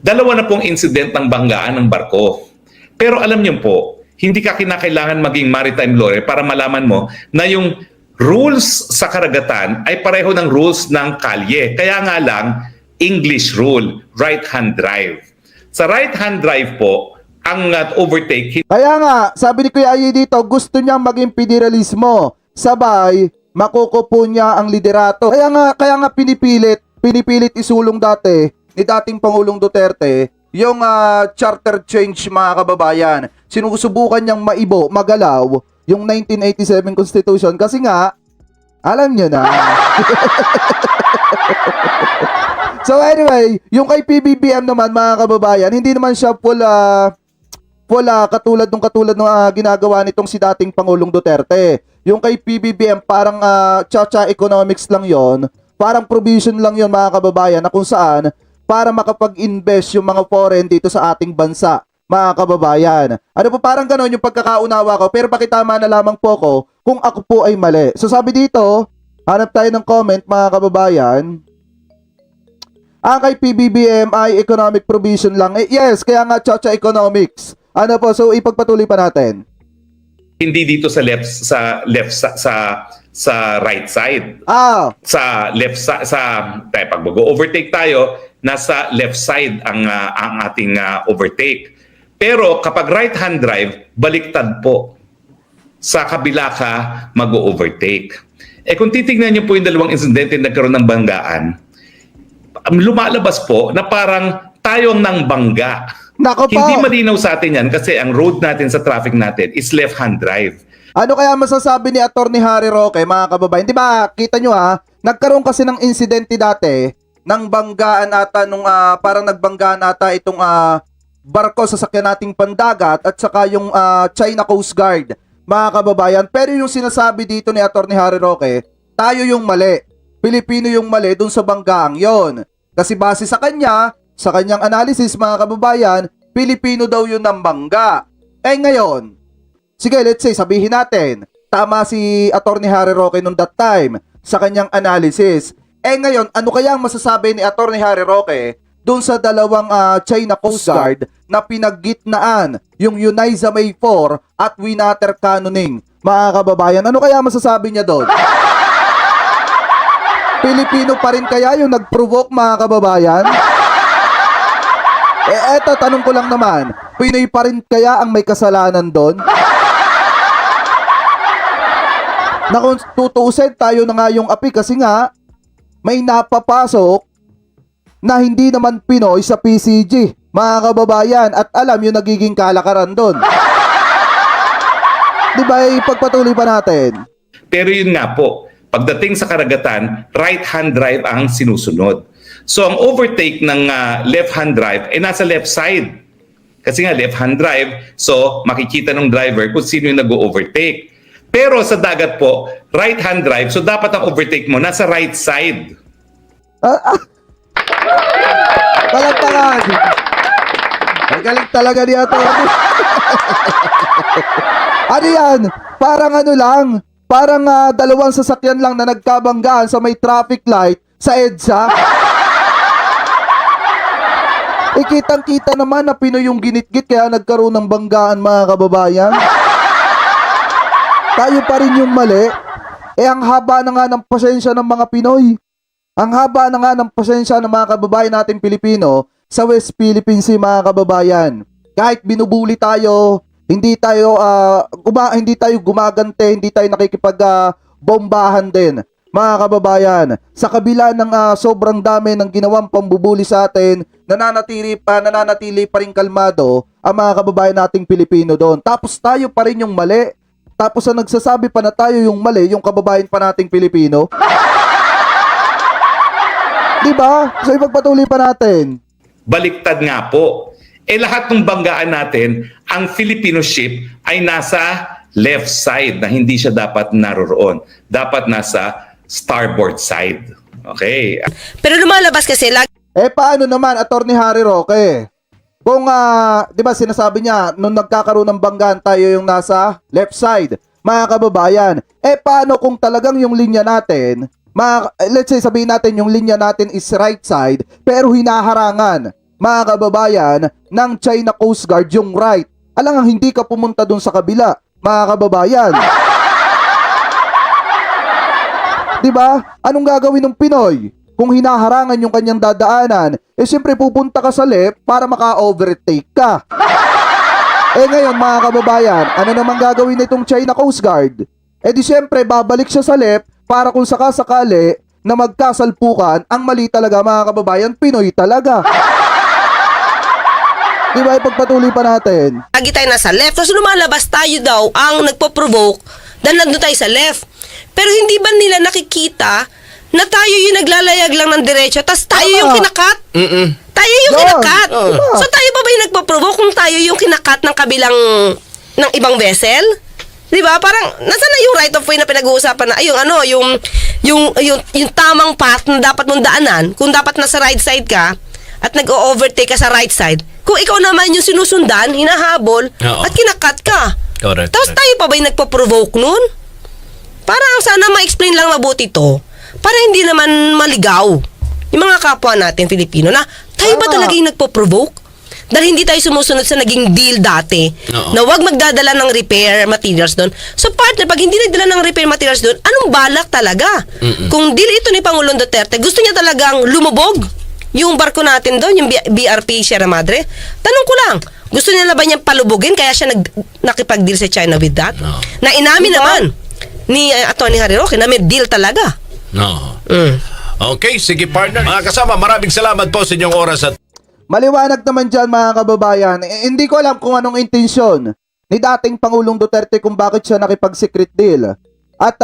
Dalawa na pong incident ng banggaan ng barko. Pero alam niyo po, hindi ka kinakailangan maging maritime lawyer para malaman mo na yung rules sa karagatan ay pareho ng rules ng kalye. Kaya nga lang, English rule, right-hand drive. Sa right-hand drive po, ang overtake. Kaya nga, sabi ni Kuya Ayi dito, gusto niyang maging federalismo. Sabay, makukupo niya ang liderato. Kaya nga pinipilit isulong dati ni dating Pangulong Duterte yung charter change, mga kababayan. Sinusubukan niyang magalaw yung 1987 Constitution kasi nga, alam niyo na. So anyway, yung kay PBBM naman, mga kababayan, hindi naman siya full katulad nung ginagawa nitong si dating Pangulong Duterte. Yung kay PBBM parang cha-cha economics lang yon, parang provision lang yon, mga kababayan, na kung saan para makapag-invest yung mga foreign dito sa ating bansa, mga kababayan. Ano po, parang ganon yung pagkakaunawa ko, pero pakitama na lamang po ko kung ako po ay mali. So sabi dito, hanap tayo ng comment, mga kababayan. Ang kay PBBM ay economic provision lang. Yes, kaya nga cha-cha economics. Ano po, so ipagpatuloy pa natin. Hindi dito sa right side. Sa left sa pag mag-overtake tayo, nasa left side ang ating overtake. Pero kapag right-hand drive, baliktad po. Sa kabila ka mag-overtake. Kung titignan niyo po yung dalawang insidente na nagkaroon ng banggaan, lumalabas po na parang tayong nang bangga. Nako po. Hindi malinaw sa atin yan kasi ang road natin sa traffic natin is left-hand drive. Ano kaya masasabi ni Attorney Harry Roque, mga kababayan? Di ba, kita nyo nagkaroon kasi ng insidente dati ng banggaan ata nung parang nagbanggaan ata itong barko sa sakyan nating pandagat at saka yung China Coast Guard, mga kababayan. Pero yung sinasabi dito ni Attorney Harry Roque, tayo yung mali. Pilipino yung mali dun sa banggaang yon. Kasi base sa kanyang analysis, mga kababayan, Pilipino daw yun ng bangga. Ngayon, sige, let's say, sabihin natin, tama si Attorney Harry Roque nung that time sa kanyang analysis. Ngayon, ano kaya ang masasabi ni Attorney Harry Roque dun sa dalawang China Coast Guard na pinaggitnaan yung Uniza May 4 at Winater Cannoning, mga kababayan? Ano kaya masasabi niya doon? Pilipino pa rin kaya yung nag-provoke, mga kababayan? Eto, tanong ko lang naman, Pinoy pa rin kaya ang may kasalanan doon? Na kung tutuusin, tayo na nga yung api kasi nga, may napapasok na hindi naman Pinoy sa PCG, mga kababayan, at alam yung nagiging kalakaran doon. Diba, ipagpatuloy pa natin? Pero yun nga po, pagdating sa karagatan, right-hand drive ang sinusunod. So ang overtake ng left-hand drive ay nasa left side. Kasi nga left-hand drive, so makikita ng driver kung sino yung nag-overtake. Pero sa dagat po, right-hand drive, so dapat ang overtake mo nasa right side. Palagpagan! Ang galing talaga ni Atty. Ano yan? Parang ano lang, parang dalawang sasakyan lang na nagkabanggaan sa may traffic light sa EDSA. Kitang-kita naman na Pinoy yung ginitgit kaya nagkaroon ng banggaan, mga kababayan. Tayo pa rin yung mali. Ang haba na nga ng pasensya ng mga Pinoy. Ang haba na nga ng pasensya ng mga kababayan natin Pilipino sa West Philippine Sea, mga kababayan. Kahit binubuli tayo, hindi tayo gumagante, hindi tayo nakikipag-bombahan din, mga kababayan. Sa kabila ng sobrang dami ng ginawang pambubuli sa atin, nananatili pa rin kalmado ang mga kababayan nating Pilipino doon. Tapos tayo pa rin yung mali. Tapos ang nagsasabi pa na tayo yung mali, yung kababayan pa nating Pilipino. Di ba? So ipagpatuloy pa natin. Baliktad nga po. Lahat ng banggaan natin, ang Filipino ship ay nasa left side na hindi siya dapat naroroon. Dapat nasa starboard side. Okay. Pero lumalabas kasi lagi Paano naman, Attorney Harry Roque? Kung, di ba sinasabi niya, nung nagkakaroon ng banggaan, tayo yung nasa left side. Mga kababayan, paano kung talagang yung linya natin, let's say sabihin natin yung linya natin is right side, pero hinaharangan, mga kababayan, ng China Coast Guard yung right. Alangang hindi ka pumunta dun sa kabila, mga kababayan. Di ba? Anong gagawin ng Pinoy? Kung hinaharangan yung kanyang dadaanan, siyempre pupunta ka sa left para maka-overtake ka. Ngayon mga kababayan, ano naman gagawin nitong China Coast Guard? Di siyempre babalik siya sa left para kung sakasakali na magkasalpukan, ang mali talaga mga kababayan, Pinoy talaga. Di ba, ipagpatuloy pa natin. lagi tayo nasa left. Tapos lumalabas tayo daw ang nagpo-provoke dahil nandun tayo sa left. Pero hindi ba nila nakikita na tayo yung naglalayag lang ng diretso tapos tayo yung kinakat? Tayo yung kinakat. So tayo pa ba yung nagpo-provoke kung tayo yung kinakat ng kabilang ng ibang vessel? Di ba? Parang nasaan na yung right of way na pinag-uusapan na yung tamang path na dapat mong daanan kung dapat nasa right side ka at nag-overtake ka sa right side. Kung ikaw naman yung sinusundan, hinahabol at kinakat ka. Correct. Tapos tayo pa ba yung nagpo-provoke nun? Parang sana ma-explain lang mabuti to para hindi naman maligaw yung mga kapwa natin Filipino na tayo ba talaga yung nagpo-provoke? Dahil hindi tayo sumusunod sa naging deal dati na wag magdadala ng repair materials doon. So partner, pag hindi nagdala ng repair materials doon, anong balak talaga? Kung deal ito ni Pangulong Duterte, gusto niya talagang lumubog yung barko natin doon, yung BRP Sierra Madre. Tanong ko lang, gusto niya na ba niyang palubugin kaya siya nakipag-deal sa China with that? Na inamin naman ni Atty. Harry Roque na may deal talaga. Okay, sige partner. Mga kasama, maraming salamat po sa inyong oras at Maliwanag naman dyan mga kababayan, hindi ko alam kung anong intensyon ni dating Pangulong Duterte kung bakit siya nakipag-secret deal. At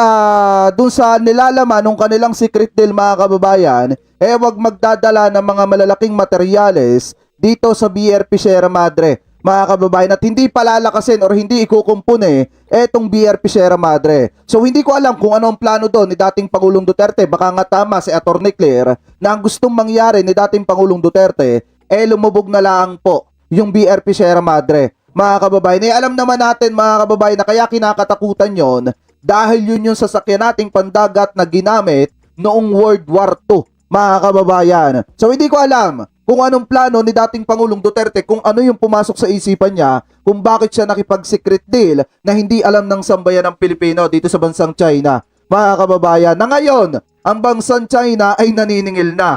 dun sa nilalaman ng kanilang secret deal mga kababayan, wag magdadala ng mga malalaking materyales dito sa BRP Sierra Madre. Mga kababayan, at hindi palalakasin or hindi ikukumpune etong BRP Sierra Madre. So hindi ko alam kung ano ang plano doon ni dating Pangulong Duterte. Baka nga tama si Atty. Claire na ang gustong mangyari ni dating Pangulong Duterte lumubog na lang po yung BRP Sierra Madre. Mga kababayan, alam naman natin mga kababayan na kaya kinakatakutan yon dahil yun yung sasakyan nating pandagat na ginamit noong World War II. Mga kababayan. So hindi ko alam kung anong plano ni dating Pangulong Duterte, kung ano yung pumasok sa isipan niya, kung bakit siya nakipag-secret deal na hindi alam ng sambayan ng Pilipino dito sa bansang China. Mga kababayan, na ngayon, ang bansang China ay naniningil na.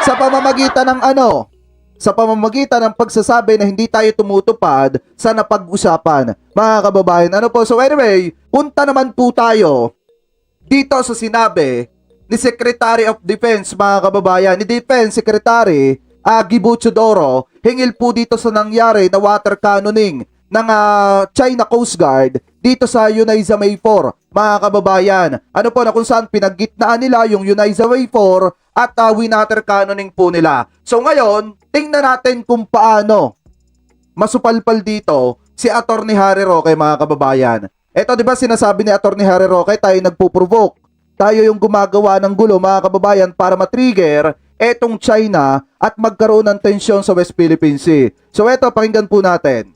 Sa pamamagitan ng sa pamamagitan ng pagsasabi na hindi tayo tumutupad sa napag-usapan. Mga kababayan, so anyway, punta naman po tayo dito sa sinabi ni Secretary of Defense, mga kababayan, ni Defense Secretary Gibo Chodoro, hingil po dito sa nangyari na water cannoning ng China Coast Guard dito sa Unaiza May 4, mga kababayan. Na kung saan pinaggitnaan nila yung Unaiza May 4 at winater cannoning po nila. So ngayon, tingnan natin kung paano masupalpal dito si Atty. Harry Roque, mga kababayan. Ito, di ba sinasabi ni Atty. Harry Roque, tayo nagpo-provoke. Tayo yung gumagawa ng gulo, mga kababayan, para matrigger etong China at magkaroon ng tensyon sa West Philippine Sea. So eto, pakinggan po natin.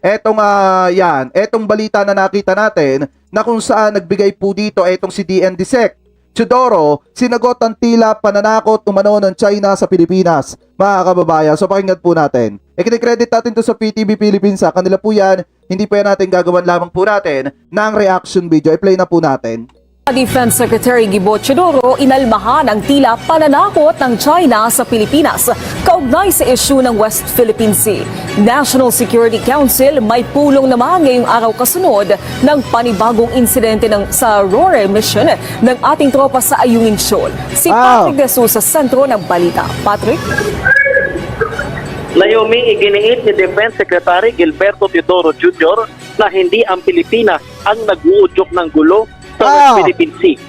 Etong balita na nakita natin na kung saan nagbigay po dito etong si DND Sec Chodoro, sinagot ang tila pananakot umano ng China sa Pilipinas. Mga kababayan, so pakinggan po natin. Kinikredit natin to sa PTV Philippines. Kanila po yan, hindi pa yan natin gagawan lamang po natin ng reaction video. I-play na po natin. Defense Secretary Gibo Chodoro inalmahan ang tila pananakot ng China sa Pilipinas kaugnay sa issue ng West Philippine Sea. National Security Council may pulong naman ngayong araw kasunod ng panibagong insidente sa RORE mission ng ating tropa sa Ayungin Shoal. Si Patrick De Sousa, sentro ng balita. Patrick? Layuming iginiit ni Defense Secretary Gilberto Teodoro Jr. na hindi ang Pilipinas ang nag-uudyok ng gulo sa West Philippine Sea.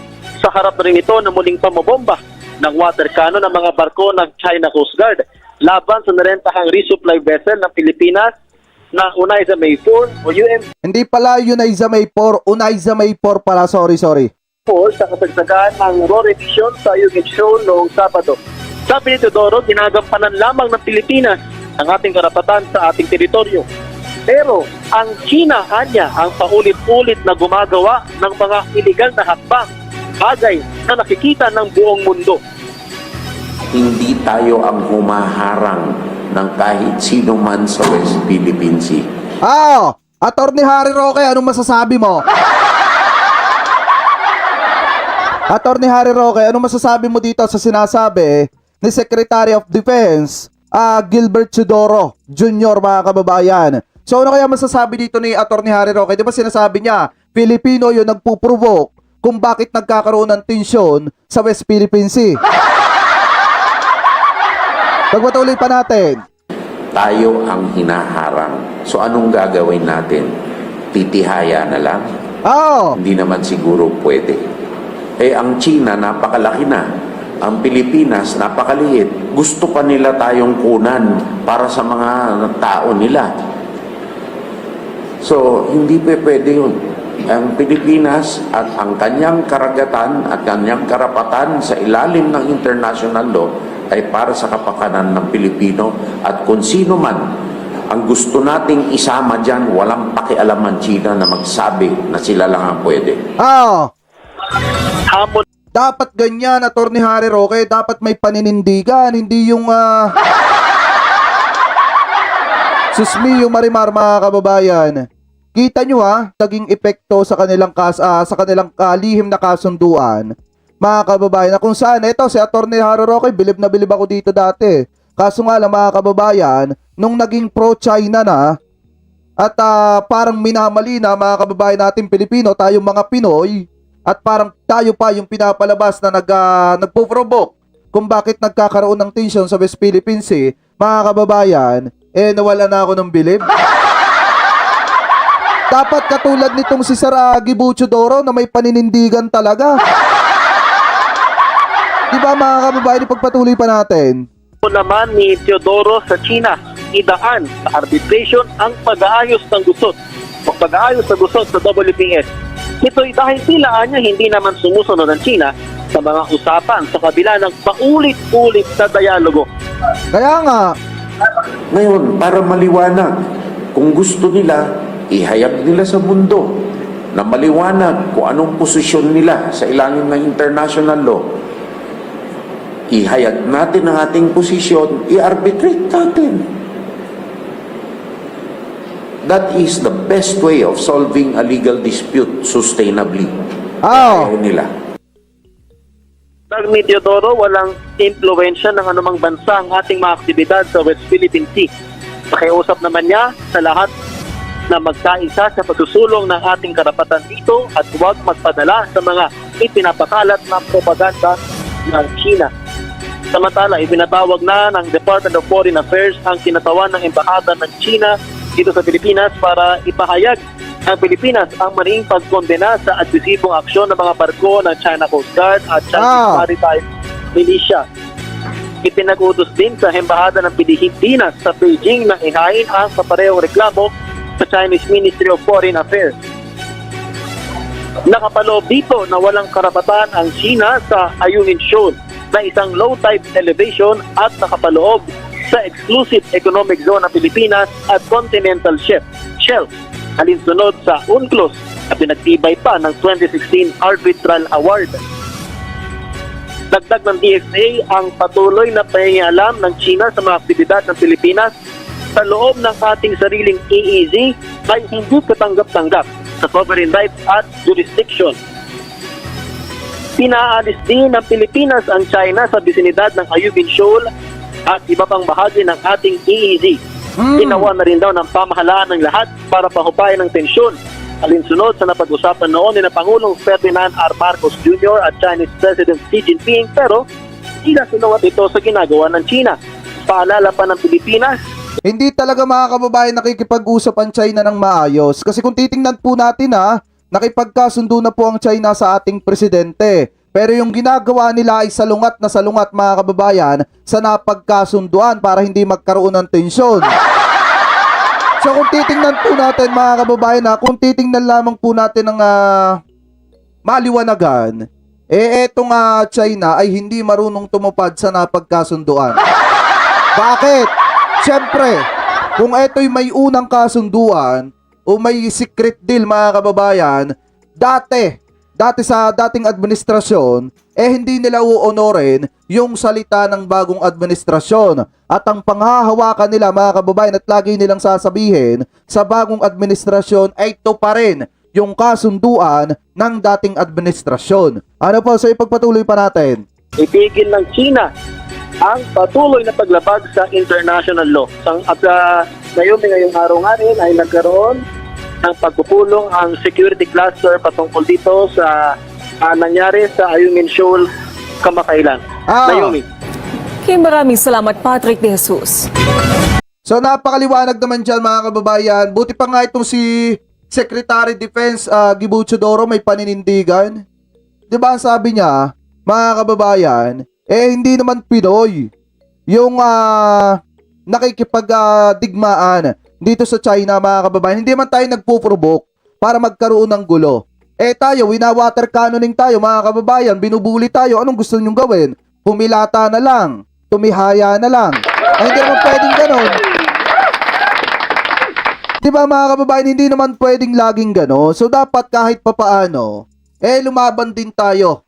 Sa harap na rin ito na muling pamabomba ng water cannon ng mga barko ng China Coast Guard laban sa narentahang resupply vessel ng Pilipinas na Unaiza May 4 o Hindi pala Unaiza May 4, Unaiza May 4 pala, sorry. sa kasagsagan ng RORE mission sa Ayungin Shoal noong Sabado. Sabi ni Teodoro, ginagampanan lamang ng Pilipinas ang ating karapatan sa ating teritoryo. Pero ang China, anya, ang paulit-ulit na gumagawa ng mga iligal na hakbang, bagay na nakikita ng buong mundo. Hindi tayo ang humaharang ng kahit sino man sa West Philippine Sea. Attorney Harry Roque, anong masasabi mo? Attorney Harry Roque, anong masasabi mo dito sa sinasabi ni Secretary of Defense Gilbert Teodoro Jr., mga kababayan? So ano kaya masasabi dito ni Attorney Harry Roque? Di ba sinasabi niya, Pilipino yung nagpuprovoke kung bakit nagkakaroon ng tensyon sa West Philippine Sea? Pagpatuloy pa natin. Tayo ang hinaharang. So anong gagawin natin? Titihaya na lang? Hindi naman siguro pwede. Ang China napakalaki na. Ang Pilipinas napakaliit. Gusto pa nila tayong kunan para sa mga tao nila. So hindi pwede yun. Ang Pilipinas at ang kanyang karagatan at kanyang karapatan sa ilalim ng international law ay para sa kapakanan ng Pilipino, at kung sino man ang gusto nating isama dyan, walang pakialam ang China na magsabi na sila lang ang pwede. Dapat ganyan, Attorney Harry Roque. Dapat may paninindigan, hindi yung susmi yung marimar, mga kababayan. Kita nyo naging epekto sa kanilang lihim na kasunduan, mga kababayan, na kung saan ito si Attorney Harry Roque, bilib na bilib ako dito dati. Kaso nga lang, mga kababayan, nung naging pro-China na at parang minamali na, mga kababayan natin Pilipino, tayong mga Pinoy, at parang tayo pa yung pinapalabas na nagpo-provoke kung bakit nagkakaroon ng tension sa West Philippine Sea, mga kababayan, nawala na ako ng bilib. Dapat katulad nitong si Sir Gilbert Teodoro na may paninindigan talaga. Diba, mga kababayan, ipagpatuloy pa natin. Naman ni Teodoro sa China, idaan sa arbitration ang pag-aayos ng gusot o pag-aayos ng gusot sa WPS. Ito'y dahil tilaan niya hindi naman sumusunod ng China sa mga usapan sa kabila ng paulit-ulit na dialogo. Kaya nga. Ngayon, para maliwanag, kung gusto nila, ihayag nila sa mundo na maliwanag kung anong posisyon nila sa ilalim ng international law. Ihayag natin ang ating posisyon, i-arbitrate natin. That is the best way of solving a legal dispute sustainably. Ayaw nila. Ni Teodoro, walang impluwensya ng anumang bansa ang ating mga aktibidad sa West Philippine Sea. Pakiusap naman niya sa lahat na magkaisa sa pagsusulong ng ating karapatan dito at huwag magpadala sa mga ipinapakalat na propaganda ng China. Samantala, ibinatawag na ng Department of Foreign Affairs ang kinatawan ng Embahada ng China dito sa Pilipinas para ipahayag ang Pilipinas ang maring pagkondena sa agresibong aksyon ng mga barko ng China Coast Guard at Chinese Maritime Militia. Ipinag-utos din sa Embahada ng Pilipinas sa Beijing na ihain ang kaparehong reklamo sa Chinese Ministry of Foreign Affairs. Nakapaloob dito na walang karapatan ang China sa Ayungin Shoal na isang low tide elevation at nakapaloob sa exclusive economic zone ng Pilipinas at continental shelf alinsunod sa UNCLOS na pinagtibay pa ng 2016 Arbitral Award. Dagdag ng DFA ang patuloy na pangingialam ng China sa mga aktibidad ng Pilipinas sa loob ng ating sariling EEZ ay hindi katanggap-tanggap sa sovereign rights at jurisdiction. Pinaalis din ng Pilipinas ang China sa bisinidad ng Ayungin Shoal at iba pang bahagi ng ating EEZ. Ginawa na rin daw ng pamahalaan ng lahat para pahupayan ng tensyon. Alinsunod sa napag-usapan noon ni na Pangulong Ferdinand R. Marcos Jr. at Chinese President Xi Jinping, pero hindi na sinuwat ito sa ginagawa ng China. Paalala pa ng Pilipinas, hindi talaga, mga kababayan, nakikipag-usap ang China ng maayos. Kasi kung titingnan po natin nakipagkasundo na po ang China sa ating presidente. Pero yung ginagawa nila ay salungat na salungat mga kababayan sa napagkasunduan para hindi magkaroon ng tensyon. So kung titingnan po natin mga kababayan, kung titingnan lamang po natin ng maliwanagan, etong China ay hindi marunong tumupad sa napagkasunduan. Bakit? Siyempre, kung ito'y may unang kasunduan o may secret deal mga kababayan, dati sa dating administrasyon, hindi nila uonorin yung salita ng bagong administrasyon. At ang panghahawakan nila mga kababayan at lagi nilang sasabihin sa bagong administrasyon ay ito pa rin yung kasunduan ng dating administrasyon. Ano po, so ipagpatuloy pa natin. Itigil ng China ang patuloy na paglabag sa international law. At ngayong araw nga rin ay nagkaroon ng pagpupulong ang security cluster patungkol dito sa nangyari sa Ayungin Shoal kamakailan. Naomi. Okay, maraming salamat Patrick De Jesus. So napakaliwanag naman dyan mga kababayan. Buti pa nga itong si Secretary Defense Gibo Chodoro may paninindigan. Diba ang sabi niya, mga kababayan, hindi naman Pinoy yung nakikipagdigmaan dito sa China mga kababayan. Hindi man tayo nagpo-provoke para magkaroon ng gulo. Tayo, wina-water cannoning tayo mga kababayan, binubuli tayo. Anong gusto nyong gawin? Pumilata na lang, tumihaya na lang. Hindi naman pwedeng ganon. Diba mga kababayan, hindi naman pwedeng laging ganon. So dapat kahit papaano, lumaban din tayo.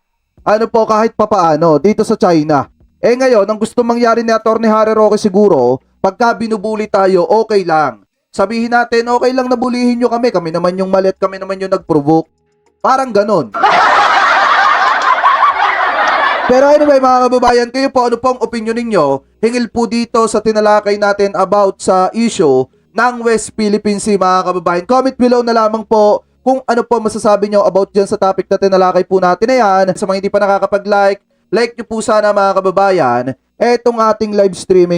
Ano po, kahit papaano dito sa China. Ngayon, ang gusto mangyari ni Atty. Harry Roque siguro, pagka binubuli tayo, okay lang. Sabihin natin, okay lang na bulihin nyo kami. Kami naman yung mali at kami naman yung nag-provoke. Parang ganon. Pero anyway mga kababayan, kayo po, ano pong opinion ninyo? Hingil po dito sa tinalakay natin about sa issue ng West Philippine Sea mga kababayan. Comment below na lamang po kung ano po masasabi nyo about dyan sa topic na tinalakay po natin na yan. Sa mga hindi pa nakakapag-like, like nyo po sana mga kababayan, etong ating live streaming.